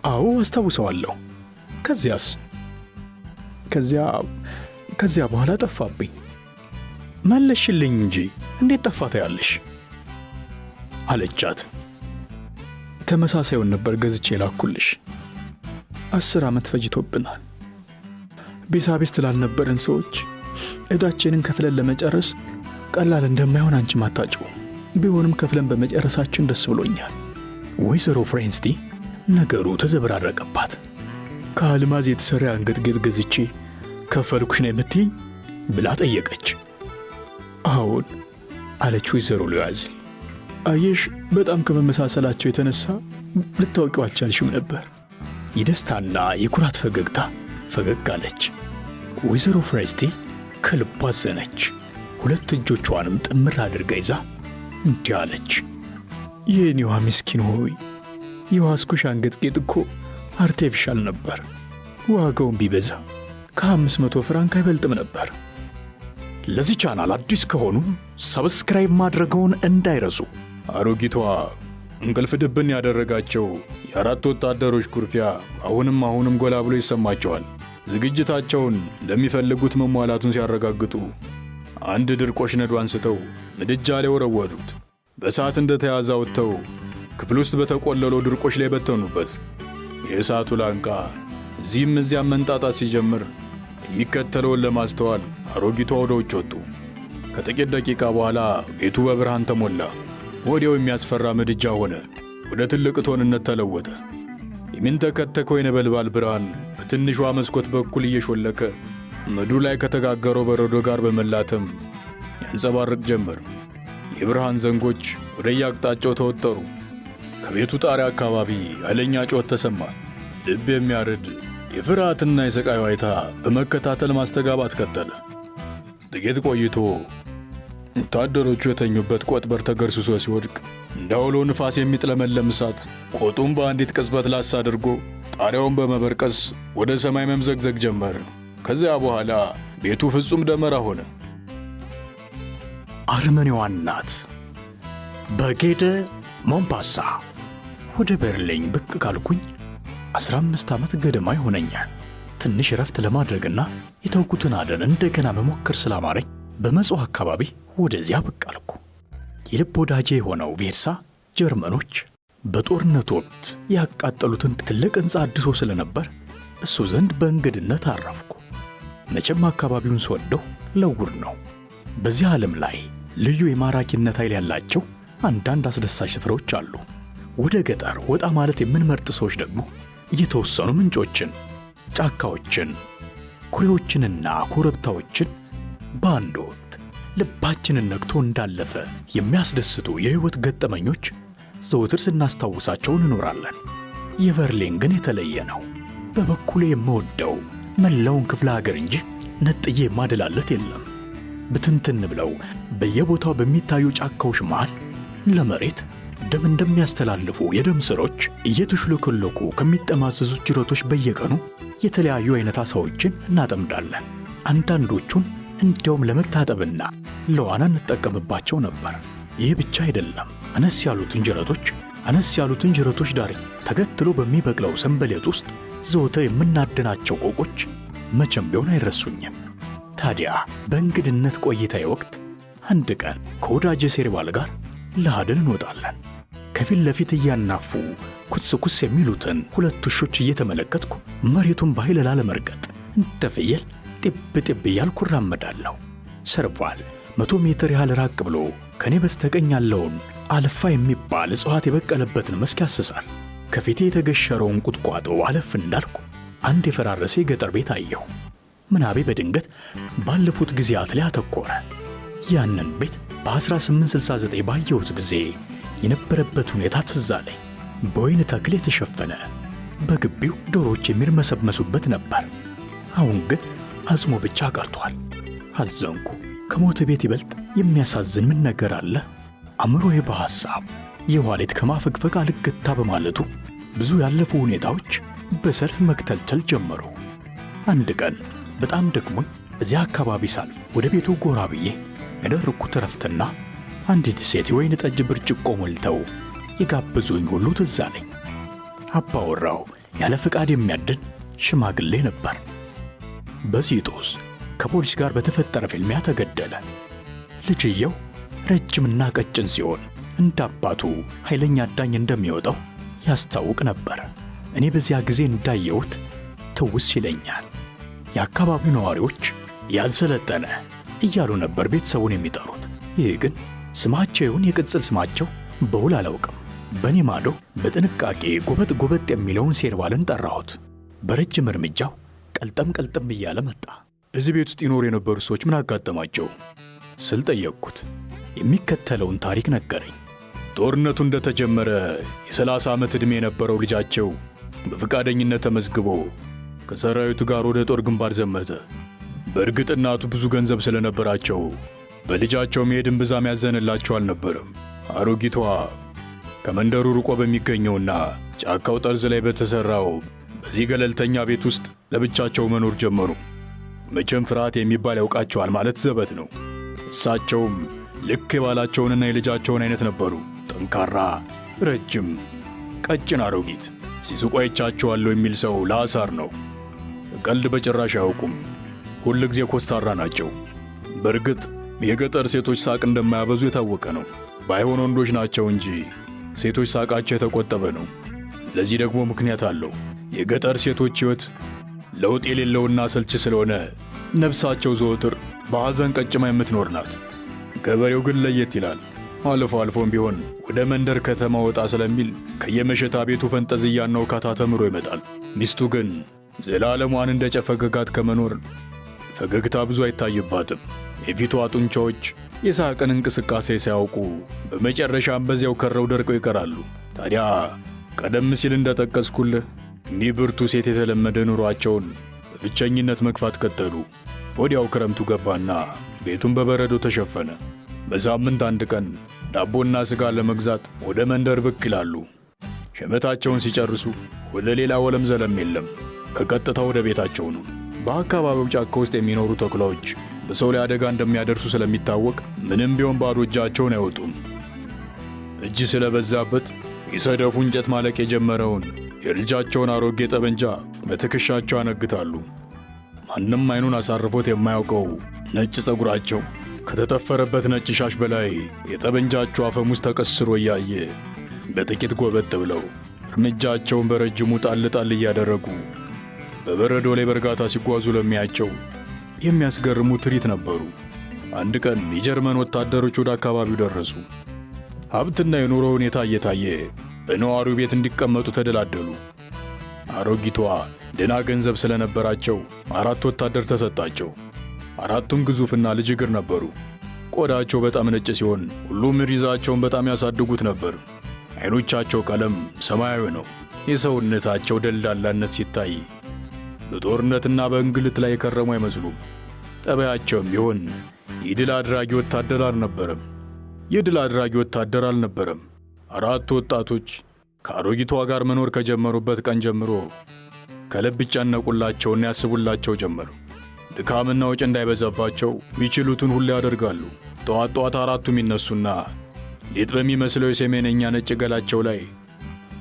አዎ አስታውሰዋለሁ። ከዚያስ? ከዚያ በኋላ ጠፋብኝ። መለሽልኝ እንጂ እንዴት ጠፋ ታያለሽ አለቻት። ተመሳሳዩን ነበር ገዝቼ ላኩልሽ። 10 ዓመት ፈጅቶብናል። ቤሳቤስት ላልነበረን ሰዎች ዕዳችንን ከፍለን ለመጨረስ ቀላል እንደማይሆን አንቺ ማታጭው። ቢሆንም ከፍለን በመጨረሳችን ደስ ብሎኛል። ወይዘሮ ፍሬንስቲ ነገሩ ተዘበራረቀባት። ከአልማዝ የተሠራ አንገት ጌጥ ገዝቼ ከፈልኩሽ ነው የምትይኝ ብላ ጠየቀች። አዎን አለች ወይዘሮ ሎዋዚል። አየሽ፣ በጣም ከመመሳሰላቸው የተነሳ ልታውቂው አልቻልሽም ነበር። የደስታና የኩራት ፈገግታ ፈገግ አለች። ወይዘሮ ፍሬስቲ ከልቧ አዘነች። ሁለት እጆቿንም ጥምር አድርጋ ይዛ እንዲህ አለች። የኔዋ ምስኪን ሆይ፣ የዋስኩሽ አንገት ጌጥ እኮ አርቴፊሻል ነበር። ዋጋውን ቢበዛ ከ500 ፍራንክ አይበልጥም ነበር። ለዚህ ቻናል አዲስ ከሆኑ ሰብስክራይብ ማድረገውን እንዳይረሱ። አሮጊቷ እንቅልፍ ድብን ያደረጋቸው የአራት ወታደሮች ኩርፊያ አሁንም ጎላ ብሎ ይሰማቸዋል። ዝግጅታቸውን ለሚፈልጉት መሟላቱን ሲያረጋግጡ አንድ ድርቆሽ ነዶ አንስተው ምድጃ ላይ ወረወሩት። በእሳት እንደተያዘ አውጥተው ክፍል ውስጥ በተቆለለው ድርቆሽ ላይ በተኑበት። የእሳቱ ላንቃ እዚህም እዚያም መንጣጣት ሲጀምር የሚከተለውን ለማስተዋል አሮጊቷ ወደ ውጭ ወጡ። ከጥቂት ደቂቃ በኋላ ቤቱ በብርሃን ተሞላ። ወዲያው የሚያስፈራ ምድጃ ሆነ፣ ወደ ትልቅ እቶንነት ተለወጠ። የሚንተከተከው የነበልባል ብርሃን በትንሿ መስኮት በኩል እየሾለከ ምድሩ ላይ ከተጋገረው በረዶ ጋር በመላተም ያንጸባርቅ ጀመር። የብርሃን ዘንጎች ወደ የአቅጣጫው ተወጠሩ። ከቤቱ ጣሪያ አካባቢ ኃይለኛ ጩኸት ተሰማ። ልብ የሚያርድ የፍርሃትና የሰቃይ ዋይታ በመከታተል ማስተጋባት ቀጠለ። ጥቂት ቆይቶ ወታደሮቹ የተኙበት ቆጥበር ተገርስሶ ሲወድቅ እንደ አውሎ ንፋስ የሚጥለመለም እሳት ቆጡን በአንዲት ቅጽበት ላስ አድርጎ ጣሪያውን በመበርቀስ ወደ ሰማይ መምዘግዘግ ጀመረ። ከዚያ በኋላ ቤቱ ፍጹም ደመራ ሆነ። አርመኒዋ እናት በጌደ ሞምባሳ ወደ በርሊን ብቅ ካልኩኝ 15 ዓመት ገደማ ይሆነኛል። ትንሽ ረፍት ለማድረግና የተውኩትን አደን እንደገና መሞከር ስላማረኝ በመጽዋ አካባቢ ወደዚያ ብቅ አልኩ። የልብ ወዳጄ የሆነው ቬርሳ ጀርመኖች በጦርነት ወቅት ያቃጠሉትን ትልቅ ሕንፃ አድሶ ስለነበር እሱ ዘንድ በእንግድነት አረፍኩ። መቼም አካባቢውን ስወደው ለውር ነው። በዚህ ዓለም ላይ ልዩ የማራኪነት ኃይል ያላቸው አንዳንድ አስደሳች ስፍራዎች አሉ። ወደ ገጠር ወጣ ማለት የምንመርጥ ሰዎች ደግሞ የተወሰኑ ምንጮችን፣ ጫካዎችን፣ ኩሬዎችንና ኮረብታዎችን በአንድ ወቅት ልባችንን ነክቶ እንዳለፈ የሚያስደስቱ የሕይወት ገጠመኞች ዘውትር ስናስታውሳቸው እንኖራለን። የበርሊን ግን የተለየ ነው። በበኩሌ የምወደው መላውን ክፍለ ሀገር እንጂ ነጥዬ የማደላለት የለም። ብትንትን ብለው በየቦታው በሚታዩ ጫካዎች መሃል ለመሬት ደም እንደሚያስተላልፉ የደም ስሮች እየተሽለከለኩ ከሚጠማዘዙ ጅረቶች በየቀኑ የተለያዩ አይነት ዓሣዎችን እናጠምዳለን። አንዳንዶቹን እንዲያውም ለመታጠብና ለዋና እንጠቀምባቸው ነበር። ይህ ብቻ አይደለም። አነስ ያሉትን ጅረቶች ዳር ተገትሎ በሚበቅለው ሰንበሌጥ ውስጥ ዘወትር የምናድናቸው ቆቆች መቼም ቢሆን አይረሱኝም። ታዲያ በእንግድነት ቆይታዬ ወቅት አንድ ቀን ከወዳጄ ሴርባል ጋር ለአደን እንወጣለን። ከፊት ለፊት እያናፉ ኩስ የሚሉትን ሁለት ውሾች እየተመለከትኩ መሬቱን በኃይል ላለመርገጥ እንደ ፍየል ጢብ እያልኩ እራመዳለሁ። ሴርባል 100 ሜትር ያህል ራቅ ብሎ ከኔ በስተቀኝ ያለውን አልፋ የሚባል እጽዋት የበቀለበትን መስክ ያስሳል። ከፊቴ የተገሸረውን ቁጥቋጦ አለፍ እንዳልኩ አንድ የፈራረሰ የገጠር ቤት አየሁ። ምናቤ በድንገት ባለፉት ጊዜያት ላይ አተኮረ። ያንን ቤት በ1869 ባየሁት ጊዜ የነበረበት ሁኔታ ትዝ አለኝ። በወይን ተክል የተሸፈነ፣ በግቢው ዶሮዎች የሚርመሰመሱበት ነበር። አሁን ግን አጽሙ ብቻ ቀርቷል። አዘንኩ። ከሞተ ቤት ይበልጥ የሚያሳዝን ምን ነገር አለ? አእምሮዬ በሐሳብ የኋሊት ከማፈግፈግ አልገታ በማለቱ ብዙ ያለፉ ሁኔታዎች በሰልፍ መክተልተል ጀመሩ። አንድ ቀን በጣም ደክሞኝ እዚያ አካባቢ ሳልፍ ወደ ቤቱ ጎራ ብዬ ያደረግኩት እረፍትና አንዲት ሴት የወይን ጠጅ ብርጭቆ ሞልተው የጋበዙኝ ሁሉ ትዝ አለኝ። አባወራው ያለ ፈቃድ የሚያድን ሽማግሌ ነበር። በሲጦስ ከፖሊስ ጋር በተፈጠረ ፍልሚያ ተገደለ። ልጅየው ረጅምና ቀጭን ሲሆን እንደ አባቱ ኃይለኛ አዳኝ እንደሚወጣው ያስታውቅ ነበር። እኔ በዚያ ጊዜ እንዳየሁት ትውስ ይለኛል። የአካባቢው ነዋሪዎች ያልሰለጠነ እያሉ ነበር ቤተሰቡን የሚጠሩት። ይህ ግን ስማቸውን የቅጽል ስማቸው በውል አላውቅም። በእኔ ማዶ በጥንቃቄ ጎበጥ የሚለውን ሴርባልን ጠራሁት። በረጅም እርምጃው ቀልጠም እያለ መጣ። እዚህ ቤት ውስጥ ይኖሩ የነበሩ ሰዎች ምን አጋጠማቸው ስል ጠየቅኩት። የሚከተለውን ታሪክ ነገረኝ። ጦርነቱ እንደተጀመረ የ30 ዓመት ዕድሜ የነበረው ልጃቸው በፈቃደኝነት ተመዝግቦ ከሰራዊቱ ጋር ወደ ጦር ግንባር ዘመተ። በእርግጥ እናቱ ብዙ ገንዘብ ስለነበራቸው በልጃቸው መሄድም ብዛም ያዘንላቸው አልነበረም። አሮጊቷ ከመንደሩ ርቆ በሚገኘውና ጫካው ጠርዝ ላይ በተሰራው በዚህ ገለልተኛ ቤት ውስጥ ለብቻቸው መኖር ጀመሩ። መቼም ፍርሃት የሚባል ያውቃቸዋል ማለት ዘበት ነው። እሳቸውም ልክ የባላቸውንና የልጃቸውን አይነት ነበሩ። ጠንካራ፣ ረጅም፣ ቀጭን አሮጊት። ሲስቁ አይቻቸዋለሁ የሚል ሰው ለአሳር ነው። ቀልድ በጭራሽ አያውቁም። ሁል ጊዜ ኮስታራ ናቸው። በእርግጥ የገጠር ሴቶች ሳቅ እንደማያበዙ የታወቀ ነው። ባይሆን ወንዶች ናቸው እንጂ ሴቶች ሳቃቸው የተቆጠበ ነው። ለዚህ ደግሞ ምክንያት አለው። የገጠር ሴቶች ሕይወት ለውጥ የሌለውና ሰልች ስለሆነ ነፍሳቸው ዘወትር በሐዘን ቀጭማ የምትኖር ናት። ገበሬው ግን ለየት ይላል። አልፎም ቢሆን ወደ መንደር ከተማ ወጣ ስለሚል ከየመሸታ ቤቱ ፈንጠዝያና ውካታ ተምሮ ይመጣል። ሚስቱ ግን ዘላለሟን እንደ ጨፈገጋት ከመኖር ፈገግታ ብዙ አይታይባትም። የፊቷ ጡንቻዎች የሳቅን እንቅስቃሴ ሳያውቁ በመጨረሻም በዚያው ከረው ደርቀው ይቀራሉ። ታዲያ ቀደም ሲል እንደጠቀስኩልህ እኒህ ብርቱ ሴት የተለመደ ኑሯቸውን በብቸኝነት መግፋት ቀጠሉ። ወዲያው ክረምቱ ገባና ቤቱን በበረዶ ተሸፈነ። በሳምንት አንድ ቀን ዳቦና ሥጋ ለመግዛት ወደ መንደር ብቅ ይላሉ። ሸመታቸውን ሲጨርሱ ወደ ሌላ ወለም ዘለም የለም፣ በቀጥታ ወደ ቤታቸው ነው። በአካባቢው ጫካ ውስጥ የሚኖሩ ተኩላዎች በሰው ላይ አደጋ እንደሚያደርሱ ስለሚታወቅ ምንም ቢሆን ባዶ እጃቸውን አይወጡም። እጅ ስለበዛበት የሰደፉ እንጨት ማለቅ የጀመረውን የልጃቸውን አሮጌ ጠበንጃ በትከሻቸው ያነግታሉ። ማንም አይኑን አሳርፎት የማያውቀው ነጭ ፀጉራቸው ከተጠፈረበት ነጭ ሻሽ በላይ የጠበንጃቸው አፈሙዝ ተቀስሮ እያየ በጥቂት ጎበጥ ብለው እርምጃቸውን በረጅሙ ጣል እያደረጉ በበረዶ ላይ በእርጋታ ሲጓዙ ለሚያቸው የሚያስገርሙ ትርኢት ነበሩ። አንድ ቀን የጀርመን ወታደሮች ወደ አካባቢው ደረሱ። ሀብትና የኑሮ ሁኔታ እየታየ በነዋሪው ቤት እንዲቀመጡ ተደላደሉ። አሮጊቷ ደና ገንዘብ ስለነበራቸው 4 ወታደር ተሰጣቸው። 4ቱም ግዙፍና ልጅ እግር ነበሩ። ቆዳቸው በጣም ነጭ ሲሆን ሁሉም ሪዛቸውን በጣም ያሳድጉት ነበር። አይኖቻቸው ቀለም ሰማያዊ ነው። የሰውነታቸው ደልዳላነት ሲታይ በጦርነትና በእንግልት ላይ የከረሙ አይመስሉም። ጠባያቸውም ቢሆን የድል አድራጊ ወታደር አልነበረም። 4 ወጣቶች ከአሮጊቷ ጋር መኖር ከጀመሩበት ቀን ጀምሮ ከልብ ይጨነቁላቸውና ያስቡላቸው ጀመሩ። ድካምና ወጪ እንዳይበዛባቸው የሚችሉትን ሁሉ ያደርጋሉ። ጠዋት ጠዋት 4ቱም ይነሱና ሊጥ በሚመስለው የሰሜነኛ ነጭ ገላቸው ላይ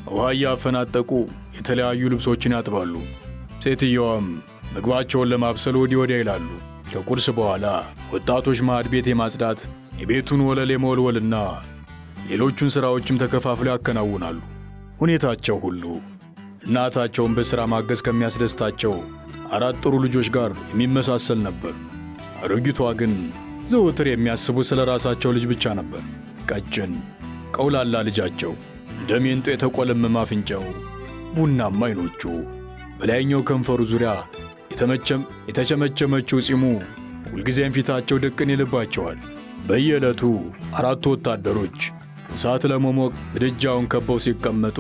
ውሃ እያፈናጠቁ የተለያዩ ልብሶችን ያጥባሉ። ሴትየዋም ምግባቸውን ለማብሰል ወዲህ ወዲያ ይላሉ። ከቁርስ በኋላ ወጣቶች ማዕድ ቤት የማጽዳት፣ የቤቱን ወለል የመወልወልና ሌሎቹን ሥራዎችም ተከፋፍለው ያከናውናሉ። ሁኔታቸው ሁሉ እናታቸውን በሥራ ማገዝ ከሚያስደስታቸው 4 ጥሩ ልጆች ጋር የሚመሳሰል ነበር። አሮጊቷ ግን ዘወትር የሚያስቡት ስለ ራሳቸው ልጅ ብቻ ነበር። ቀጭን ቀውላላ ልጃቸው፣ እንደ ሜንጦ የተቆለመመ አፍንጫው፣ ቡናማ ዓይኖቹ፣ በላይኛው ከንፈሩ ዙሪያ የተቸመቸመችው ጺሙ ሁልጊዜም ፊታቸው ድቅን ይልባቸዋል። በየዕለቱ 4 ወታደሮች እሳት ለመሞቅ ምድጃውን ከበው ሲቀመጡ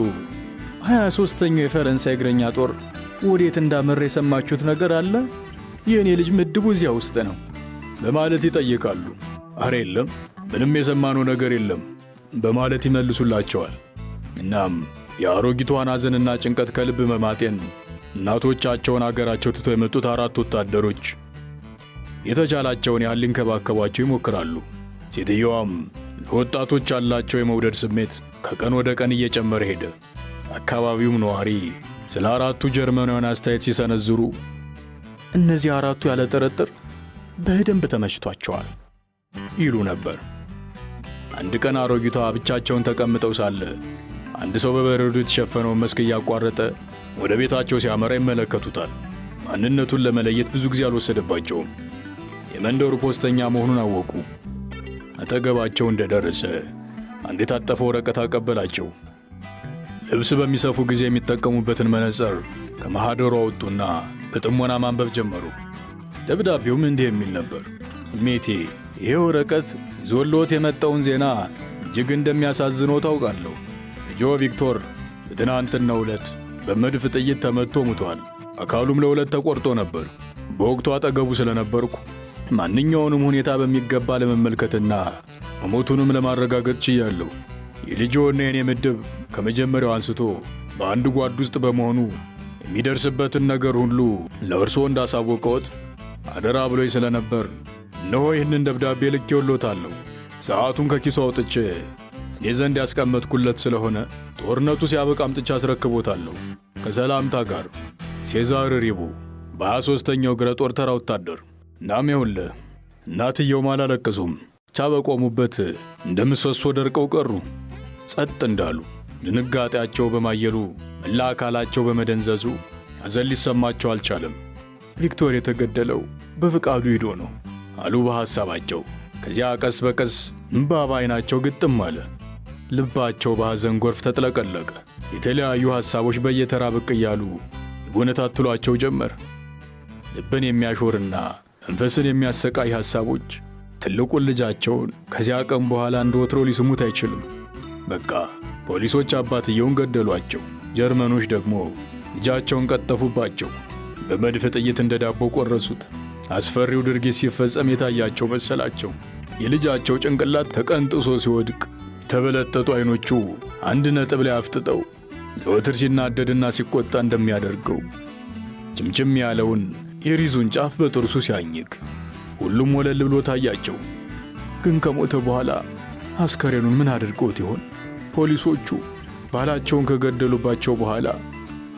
23ኛው የፈረንሳይ እግረኛ ጦር ወዴት እንዳመራ የሰማችሁት ነገር አለ? የእኔ ልጅ ምድቡ እዚያ ውስጥ ነው በማለት ይጠይቃሉ። አረ የለም፣ ምንም የሰማነው ነገር የለም በማለት ይመልሱላቸዋል። እናም የአሮጊቷን ሐዘንና ጭንቀት ከልብ መማጤን እናቶቻቸውን አገራቸው ትተው የመጡት 4 ወታደሮች የተቻላቸውን ያህል ሊንከባከቧቸው ይሞክራሉ። ሴትየዋም ለወጣቶች ያላቸው የመውደድ ስሜት ከቀን ወደ ቀን እየጨመረ ሄደ። አካባቢውም ነዋሪ ስለ 4ቱ ጀርመናውያን አስተያየት ሲሰነዝሩ እነዚህ 4ቱ ያለ ጥርጥር በደንብ ተመችቷቸዋል ይሉ ነበር። አንድ ቀን አሮጊቷ ብቻቸውን ተቀምጠው ሳለ አንድ ሰው በበረዶ የተሸፈነውን መስክ እያቋረጠ ወደ ቤታቸው ሲያመራ ይመለከቱታል። ማንነቱን ለመለየት ብዙ ጊዜ አልወሰደባቸውም። የመንደሩ ፖስተኛ መሆኑን አወቁ። አጠገባቸው እንደደረሰ አንድ የታጠፈ ወረቀት አቀበላቸው። ልብስ በሚሰፉ ጊዜ የሚጠቀሙበትን መነጽር ከማህደሩ አወጡና በጥሞና ማንበብ ጀመሩ። ደብዳቤውም እንዲህ የሚል ነበር። ሜቴ፣ ይሄ ወረቀት ዞሎት የመጣውን ዜና እጅግ እንደሚያሳዝነው ታውቃለሁ። ልጆ ቪክቶር በትናንትናው ዕለት በመድፍ ጥይት ተመትቶ ሙቷል። አካሉም ለ2 ተቆርጦ ነበር። በወቅቱ አጠገቡ ስለነበርኩ ማንኛውንም ሁኔታ በሚገባ ለመመልከትና መሞቱንም ለማረጋገጥ ችያለሁ። የልጆና የኔ ምድብ ከመጀመሪያው አንስቶ በአንድ ጓድ ውስጥ በመሆኑ የሚደርስበትን ነገር ሁሉ ለእርሶ እንዳሳወቀዎት አደራ ብሎኝ ስለነበር እነሆ ይህንን ደብዳቤ ልኬዎሎታለሁ። ሰዓቱን ከኪሱ አውጥቼ እኔ ዘንድ ያስቀመጥኩለት ስለሆነ ጦርነቱ ሲያበቃ አምጥቼ አስረክቦታለሁ። ከሰላምታ ጋር ሴዛር ሪቡ በ23ኛው እግረ ጦር ተራ ወታደር። እናም ይኸውልህ፣ እናትየውም አላለቀሱም። ብቻ በቆሙበት እንደ ምሰሶ ደርቀው ቀሩ። ጸጥ እንዳሉ ድንጋጤያቸው በማየሉ መላ አካላቸው በመደንዘዙ ሐዘን ሊሰማቸው አልቻለም። ቪክቶር የተገደለው በፍቃዱ ሄዶ ነው አሉ በሐሳባቸው። ከዚያ ቀስ በቀስ እንባ በዓይናቸው ግጥም አለ። ልባቸው በሐዘን ጎርፍ ተጥለቀለቀ። የተለያዩ ሐሳቦች በየተራ ብቅ እያሉ ይጎነታትሏቸው ጀመር። ልብን የሚያሾርና መንፈስን የሚያሰቃይ ሐሳቦች ትልቁን ልጃቸውን ከዚያ ቀን በኋላ እንደ ወትሮ ሊስሙት አይችልም። በቃ ፖሊሶች አባትየውን ገደሏቸው። ጀርመኖች ደግሞ ልጃቸውን ቀጠፉባቸው። በመድፍ ጥይት እንደ ዳቦ ቆረሱት። አስፈሪው ድርጊት ሲፈጸም የታያቸው መሰላቸው። የልጃቸው ጭንቅላት ተቀንጥሶ ሲወድቅ የተበለጠጡ ዓይኖቹ አንድ ነጥብ ላይ አፍጥጠው ዘወትር ሲናደድና ሲቆጣ እንደሚያደርገው ጭምጭም ያለውን የሪዙን ጫፍ በጥርሱ ሲያኝክ ሁሉም ወለል ብሎ ታያቸው። ግን ከሞተ በኋላ አስከሬኑን ምን አድርጎት ይሆን? ፖሊሶቹ ባላቸውን ከገደሉባቸው በኋላ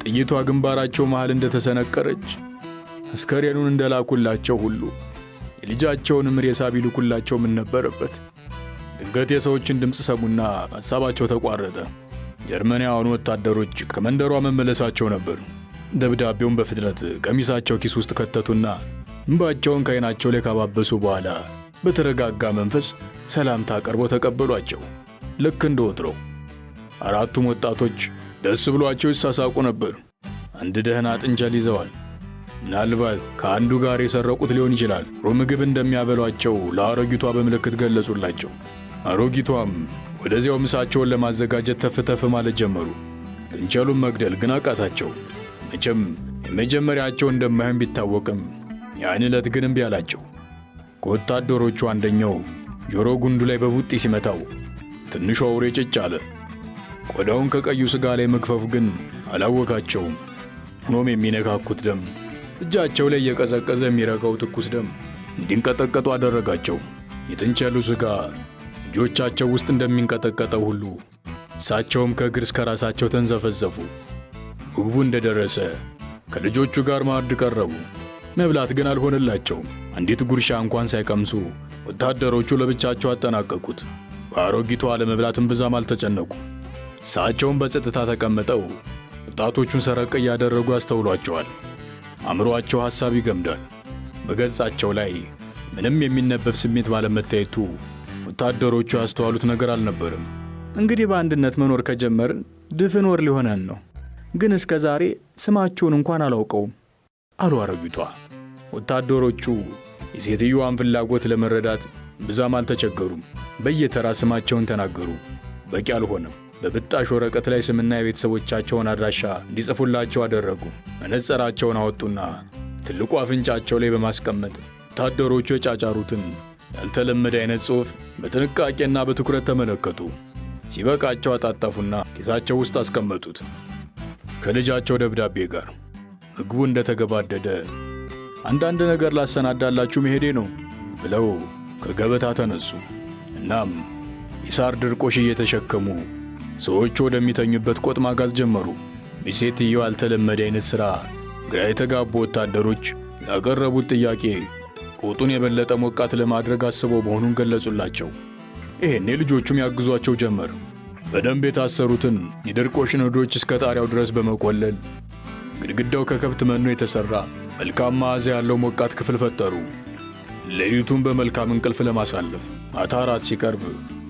ጥይቷ ግንባራቸው መሃል እንደተሰነቀረች አስከሬኑን እንደላኩላቸው ሁሉ የልጃቸውንም ሬሳ ቢልኩላቸው ምን ነበረበት? ድንገት የሰዎችን ድምፅ ሰሙና ሐሳባቸው ተቋረጠ። ጀርመናውያን ወታደሮች ከመንደሯ መመለሳቸው ነበር። ደብዳቤውን በፍጥነት ቀሚሳቸው ኪስ ውስጥ ከተቱና እንባቸውን ከዓይናቸው ላይ ካባበሱ በኋላ በተረጋጋ መንፈስ ሰላምታ ቀርበው ተቀበሏቸው። ልክ እንደ ወትሮው 4ቱም ወጣቶች ደስ ብሏቸው ይሳሳቁ ነበር። አንድ ደህና ጥንቸል ይዘዋል። ምናልባት ከአንዱ ጋር የሰረቁት ሊሆን ይችላል። ጥሩ ምግብ እንደሚያበሏቸው ለአሮጊቷ በምልክት ገለጹላቸው። አሮጊቷም ወደዚያው ምሳቸውን ለማዘጋጀት ተፍተፍ ማለት ጀመሩ። ጥንቸሉን መግደል ግን አቃታቸው። መቼም የመጀመሪያቸው እንደማይሆን ቢታወቅም ያን ዕለት ግን እምቢ አላቸው። ከወታደሮቹ አንደኛው ጆሮ ጉንዱ ላይ በቡጢ ሲመታው ትንሹ አውሬ ጭጭ አለ። ቆዳውን ከቀዩ ስጋ ላይ መግፈፍ ግን አላወካቸውም። ሆኖም የሚነካኩት ደም፣ እጃቸው ላይ እየቀዘቀዘ የሚረቀው ትኩስ ደም እንዲንቀጠቀጡ አደረጋቸው። የጥንቸሉ ስጋ እጆቻቸው ውስጥ እንደሚንቀጠቀጠው ሁሉ እሳቸውም ከእግር እስከ ራሳቸው ተንዘፈዘፉ። ምግቡ እንደደረሰ ከልጆቹ ጋር ማዕድ ቀረቡ። መብላት ግን አልሆነላቸውም። አንዲት ጉርሻ እንኳን ሳይቀምሱ ወታደሮቹ ለብቻቸው አጠናቀቁት። በአሮጊቷ ለመብላትም ብዛም አልተጨነቁ። እሳቸውም በጸጥታ ተቀምጠው ወጣቶቹን ሰረቅ እያደረጉ ያስተውሏቸዋል። አእምሮአቸው ሐሳብ ይገምዳል። በገጻቸው ላይ ምንም የሚነበብ ስሜት ባለመታየቱ ወታደሮቹ ያስተዋሉት ነገር አልነበረም። እንግዲህ በአንድነት መኖር ከጀመርን ድፍን ወር ሊሆነን ነው። ግን እስከ ዛሬ ስማቸውን እንኳን አላውቀውም አሉ አሮጊቷ። ወታደሮቹ የሴትዮዋን ፍላጎት ለመረዳት ብዛም አልተቸገሩም። በየተራ ስማቸውን ተናገሩ። በቂ አልሆነም። በብጣሽ ወረቀት ላይ ስምና የቤተሰቦቻቸውን አድራሻ እንዲጽፉላቸው አደረጉ። መነጽራቸውን አወጡና ትልቁ አፍንጫቸው ላይ በማስቀመጥ ወታደሮቹ የጫጫሩትን ያልተለመደ አይነት ጽሑፍ በጥንቃቄና በትኩረት ተመለከቱ። ሲበቃቸው አጣጣፉና ኪሳቸው ውስጥ አስቀመጡት ከልጃቸው ደብዳቤ ጋር። ምግቡ እንደተገባደደ አንዳንድ ነገር ላሰናዳላችሁ መሄዴ ነው ብለው ከገበታ ተነሱ። እናም የሳር ድርቆሽ እየተሸከሙ ሰዎቹ ወደሚተኙበት ቆጥ ማጋዝ ጀመሩ። የሴትየው ያልተለመደ አይነት ሥራ ግራ የተጋቡ ወታደሮች ያቀረቡት ጥያቄ ቆጡን የበለጠ ሞቃት ለማድረግ አስበው መሆኑን ገለጹላቸው። ይሄኔ ልጆቹም ያግዟቸው ጀመር። በደንብ የታሰሩትን የድርቆሽ ነዶች እስከ ጣሪያው ድረስ በመቆለል ግድግዳው ከከብት መኖ የተሠራ መልካም መዓዛ ያለው ሞቃት ክፍል ፈጠሩ። ሌሊቱን በመልካም እንቅልፍ ለማሳለፍ ማታ እራት ሲቀርብ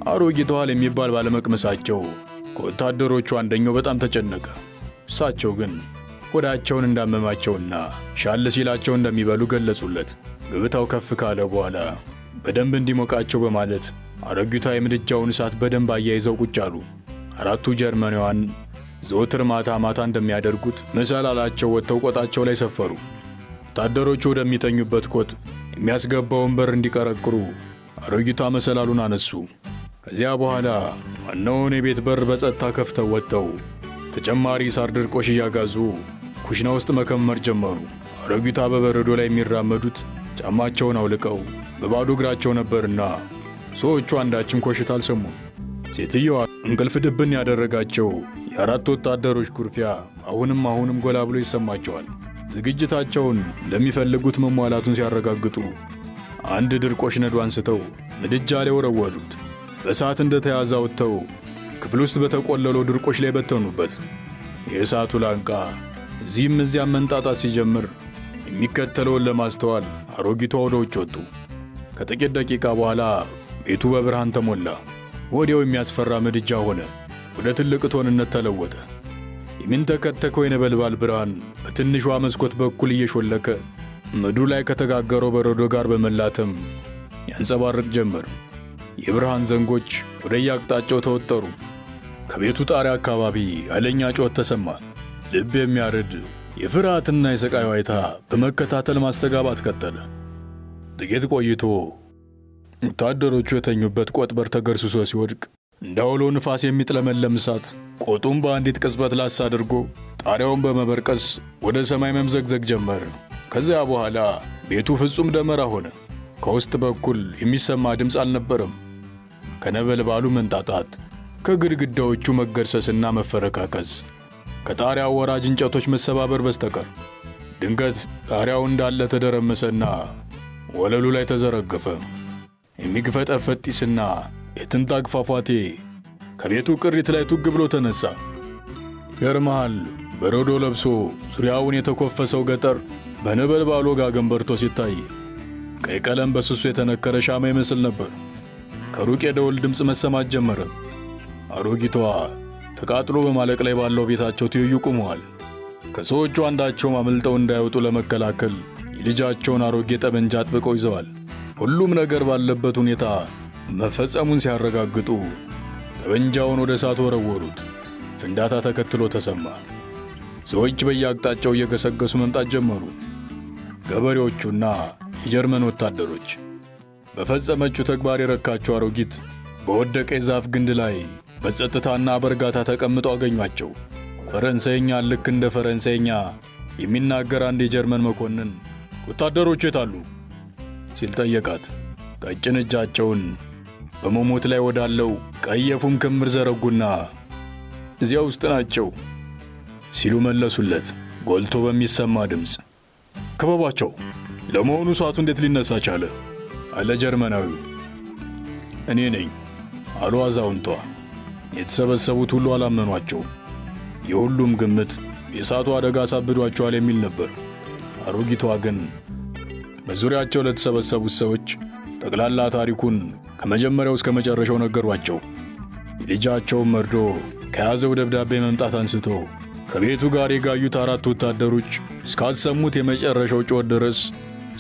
አሮጊቷ የሚባል ባለመቅመሳቸው ከወታደሮቹ አንደኛው በጣም ተጨነቀ። እሳቸው ግን ሆዳቸውን እንዳመማቸውና ሻል ሲላቸው እንደሚበሉ ገለጹለት። ገበታው ከፍ ካለ በኋላ በደንብ እንዲሞቃቸው በማለት አሮጊቷ የምድጃውን እሳት በደንብ አያይዘው ቁጭ አሉ። አራቱ ጀርመናውያን ዘወትር ማታ ማታ እንደሚያደርጉት መሰላላቸው ወጥተው ቆጣቸው ላይ ሰፈሩ። ወታደሮቹ ወደሚተኙበት ቆጥ የሚያስገባውን በር እንዲቀረቅሩ አሮጊቷ መሰላሉን አነሱ። ከዚያ በኋላ ዋናውን የቤት በር በጸጥታ ከፍተው ወጥተው ተጨማሪ ሳር ድርቆሽ እያጋዙ ኩሽና ውስጥ መከመር ጀመሩ። አሮጊቷ በበረዶ ላይ የሚራመዱት ጫማቸውን አውልቀው በባዶ እግራቸው ነበርና ሰዎቹ አንዳችም ኮሽታ አልሰሙም። ሴትየዋ እንቅልፍ ድብን ያደረጋቸው የአራት ወታደሮች ኩርፊያ አሁንም ጎላ ብሎ ይሰማቸዋል። ዝግጅታቸውን ለሚፈልጉት መሟላቱን ሲያረጋግጡ አንድ ድርቆሽ ነዶ አንስተው ምድጃ ላይ ወረወሩት። በእሳት እንደተያዘ አውጥተው ክፍል ውስጥ በተቆለለው ድርቆሽ ላይ በተኑበት። የእሳቱ ላንቃ እዚህም እዚያም መንጣጣት ሲጀምር የሚከተለውን ለማስተዋል አሮጊቷ ወደ ውጭ ወጡ። ከጥቂት ደቂቃ በኋላ ቤቱ በብርሃን ተሞላ። ወዲያው የሚያስፈራ ምድጃ ሆነ፣ ወደ ትልቅ እቶንነት ተለወጠ። የሚንተከተከው የነበልባል ብርሃን በትንሿ መስኮት በኩል እየሾለከ ምድሩ ላይ ከተጋገረው በረዶ ጋር በመላተም ያንጸባርቅ ጀመር። የብርሃን ዘንጎች ወደየአቅጣጫው ተወጠሩ። ከቤቱ ጣሪያ አካባቢ ኃይለኛ ጩኸት ተሰማ። ልብ የሚያርድ የፍርሃትና የስቃይ ዋይታ በመከታተል ማስተጋባት ቀጠለ። ጥቂት ቆይቶ ወታደሮቹ የተኙበት ቆጥ በር ተገርስሶ ሲወድቅ እንዳውሎ ንፋስ የሚጥለመለም እሳት ቆጡን በአንዲት ቅጽበት ላስ አድርጎ ጣሪያውን በመበርቀስ ወደ ሰማይ መምዘግዘግ ጀመረ። ከዚያ በኋላ ቤቱ ፍጹም ደመራ ሆነ። ከውስጥ በኩል የሚሰማ ድምፅ አልነበረም፣ ከነበልባሉ መንጣጣት፣ ከግድግዳዎቹ መገርሰስና መፈረካከስ፣ ከጣሪያው ወራጅ እንጨቶች መሰባበር በስተቀር። ድንገት ጣሪያው እንዳለ ተደረመሰና ወለሉ ላይ ተዘረገፈ። የሚግፈጠፈጥ ጢስና የትንታግ ፏፏቴ ከቤቱ ቅሪት ላይ ቱግ ብሎ ተነሳ። ገርመሃል፣ በረዶ ለብሶ ዙሪያውን የተኮፈሰው ገጠር በነበልባሉ ጋገን በርቶ ሲታይ ቀይ ቀለም በስሱ የተነከረ ሻማ ይመስል ነበር። ከሩቅ የደወል ድምፅ መሰማት ጀመረ። አሮጊቷ ተቃጥሎ በማለቅ ላይ ባለው ቤታቸው ትይዩ ቆመዋል። ከሰዎቹ አንዳቸውም አምልጠው እንዳይወጡ ለመከላከል የልጃቸውን አሮጌ ጠመንጃ አጥብቀው ይዘዋል። ሁሉም ነገር ባለበት ሁኔታ መፈጸሙን ሲያረጋግጡ ጠመንጃውን ወደ እሳት ወረወሩት። ፍንዳታ ተከትሎ ተሰማ። ሰዎች በየአቅጣጫው እየገሰገሱ መምጣት ጀመሩ። ገበሬዎቹና የጀርመን ወታደሮች በፈጸመችው ተግባር የረካቸው አሮጊት በወደቀ የዛፍ ግንድ ላይ በጸጥታና በእርጋታ ተቀምጠው አገኟቸው። ፈረንሳይኛ ልክ እንደ ፈረንሳይኛ የሚናገር አንድ የጀርመን መኮንን ወታደሮች የት አሉ ሲል ጠየቃት። ቀጭን እጃቸውን በመሞት ላይ ወዳለው ቀይ የፉም ክምር ዘረጉና እዚያ ውስጥ ናቸው ሲሉ መለሱለት ጎልቶ በሚሰማ ድምፅ። ክበቧቸው። ለመሆኑ ሰዓቱ እንዴት ሊነሳ ቻለ? አለ ጀርመናዊው። እኔ ነኝ አሉ አዛውንቷ። የተሰበሰቡት ሁሉ አላመኗቸው። የሁሉም ግምት የእሳቱ አደጋ አሳብዷቸዋል የሚል ነበር። አሮጊቷ ግን በዙሪያቸው ለተሰበሰቡት ሰዎች ጠቅላላ ታሪኩን ከመጀመሪያው እስከ መጨረሻው ነገሯቸው። የልጃቸውን መርዶ ከያዘው ደብዳቤ መምጣት አንስቶ ከቤቱ ጋር የጋዩት 4 ወታደሮች እስካሰሙት የመጨረሻው ጩኸት ድረስ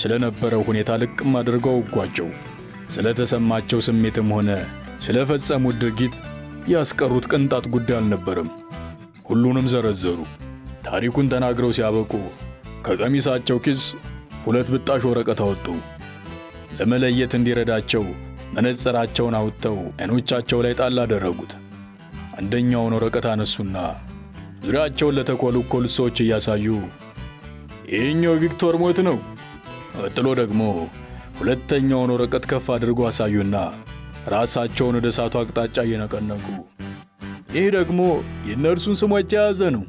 ስለነበረው ሁኔታ ልቅም አድርገው አወጓቸው። ስለተሰማቸው ስሜትም ሆነ ስለፈጸሙት ድርጊት ያስቀሩት ቅንጣት ጉዳይ አልነበረም። ሁሉንም ዘረዘሩ። ታሪኩን ተናግረው ሲያበቁ ከቀሚሳቸው ኪስ 2 ብጣሽ ወረቀት አወጡ። ለመለየት እንዲረዳቸው መነጽራቸውን አውጥተው ዓይኖቻቸው ላይ ጣል አደረጉት። አንደኛውን ወረቀት አነሱና ዙሪያቸውን ለተኮለኮሉት ሰዎች እያሳዩ ይህኛው ቪክቶር ሞት ነው። ቀጥሎ ደግሞ ሁለተኛውን ወረቀት ከፍ አድርጎ አሳዩና ራሳቸውን ወደ እሳቱ አቅጣጫ እየነቀነቁ ይህ ደግሞ የእነርሱን ስሞች የያዘ ነው፣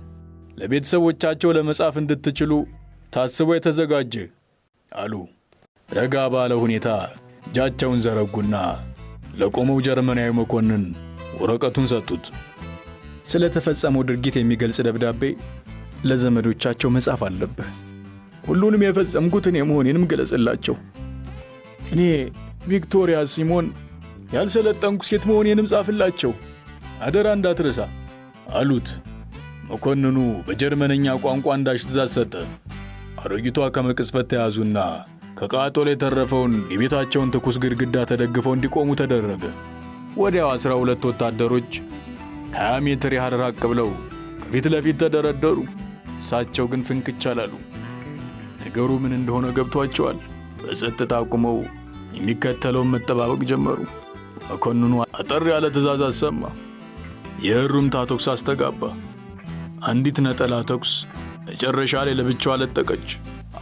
ለቤተሰቦቻቸው ለመጻፍ እንድትችሉ ታስቦ የተዘጋጀ አሉ። ረጋ ባለ ሁኔታ እጃቸውን ዘረጉና ለቆመው ጀርመናዊ መኮንን ወረቀቱን ሰጡት። ስለተፈጸመው ድርጊት የሚገልጽ ደብዳቤ ለዘመዶቻቸው መጻፍ አለብህ። ሁሉንም የፈጸምኩት እኔ መሆኔንም ገለጽላቸው። እኔ ቪክቶሪያ ሲሞን ያልሰለጠንኩ ሴት መሆኔንም ጻፍላቸው። አደራ እንዳትረሳ አሉት። መኮንኑ በጀርመንኛ ቋንቋ አንዳች ትእዛዝ ሰጠ። አሮጊቷ ከመቅጽበት ተያዙና ከቃጠሎ የተረፈውን የቤታቸውን ትኩስ ግድግዳ ተደግፈው እንዲቆሙ ተደረገ። ወዲያው 12 ወታደሮች 20 ሜትር ያህል ራቅ ብለው ከፊት ለፊት ተደረደሩ። እሳቸው ግን ፍንክች አላሉ። ነገሩ ምን እንደሆነ ገብቷቸዋል። በጸጥታ ቆመው የሚከተለውን መጠባበቅ ጀመሩ። መኮንኑ አጠር ያለ ትእዛዝ አሰማ። የእሩምታ ተኩስ አስተጋባ። አንዲት ነጠላ ተኩስ መጨረሻ ላይ ለብቻዋ ለጠቀች።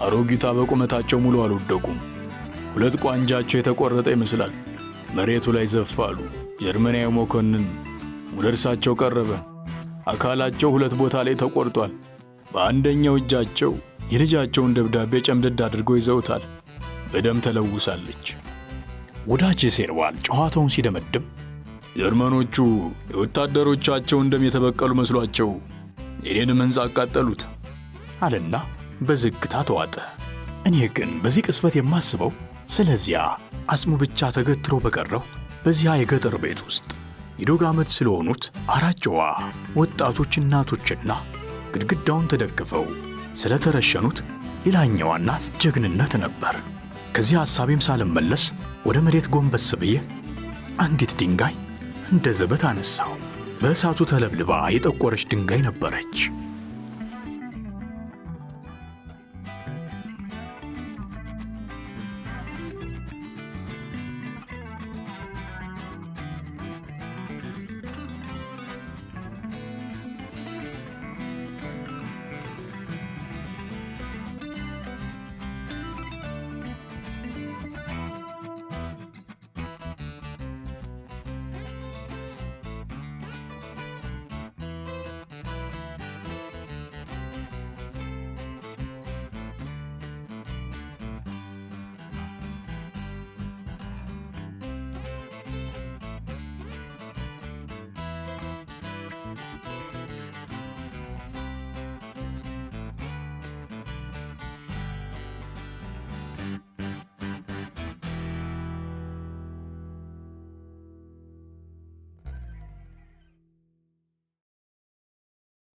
አሮጊቷ በቁመታቸው ሙሉ አልወደቁም። 2 ቋንጃቸው የተቆረጠ ይመስላል። መሬቱ ላይ ዘፋሉ። ጀርመናዊ መኮንን ወደ እርሳቸው ቀረበ። አካላቸው 2 ቦታ ላይ ተቆርጧል። በአንደኛው እጃቸው የልጃቸውን ደብዳቤ ጨምደድ አድርገው ይዘውታል። በደም ተለውሳለች። ወዳጄ ሴርዋል ጨዋታውን ሲደመድም ጀርመኖቹ የወታደሮቻቸውን ደም የተበቀሉ መስሏቸው የኔን መንጻ አቃጠሉት አለና በዝግታ ተዋጠ። እኔ ግን በዚህ ቅጽበት የማስበው ስለዚያ አጽሙ ብቻ ተገትሮ በቀረው በዚያ የገጠር ቤት ውስጥ የዶግ ዓመት ስለሆኑት 4 ጨዋ ወጣቶች እናቶችና ግድግዳውን ተደግፈው ስለተረሸኑት ሌላኛዋ እናት ጀግንነት ነበር። ከዚህ ሐሳቤም ሳልመለስ ወደ መሬት ጎንበስ ብዬ አንዲት ድንጋይ እንደ ዘበት አነሳው። በእሳቱ ተለብልባ የጠቆረች ድንጋይ ነበረች።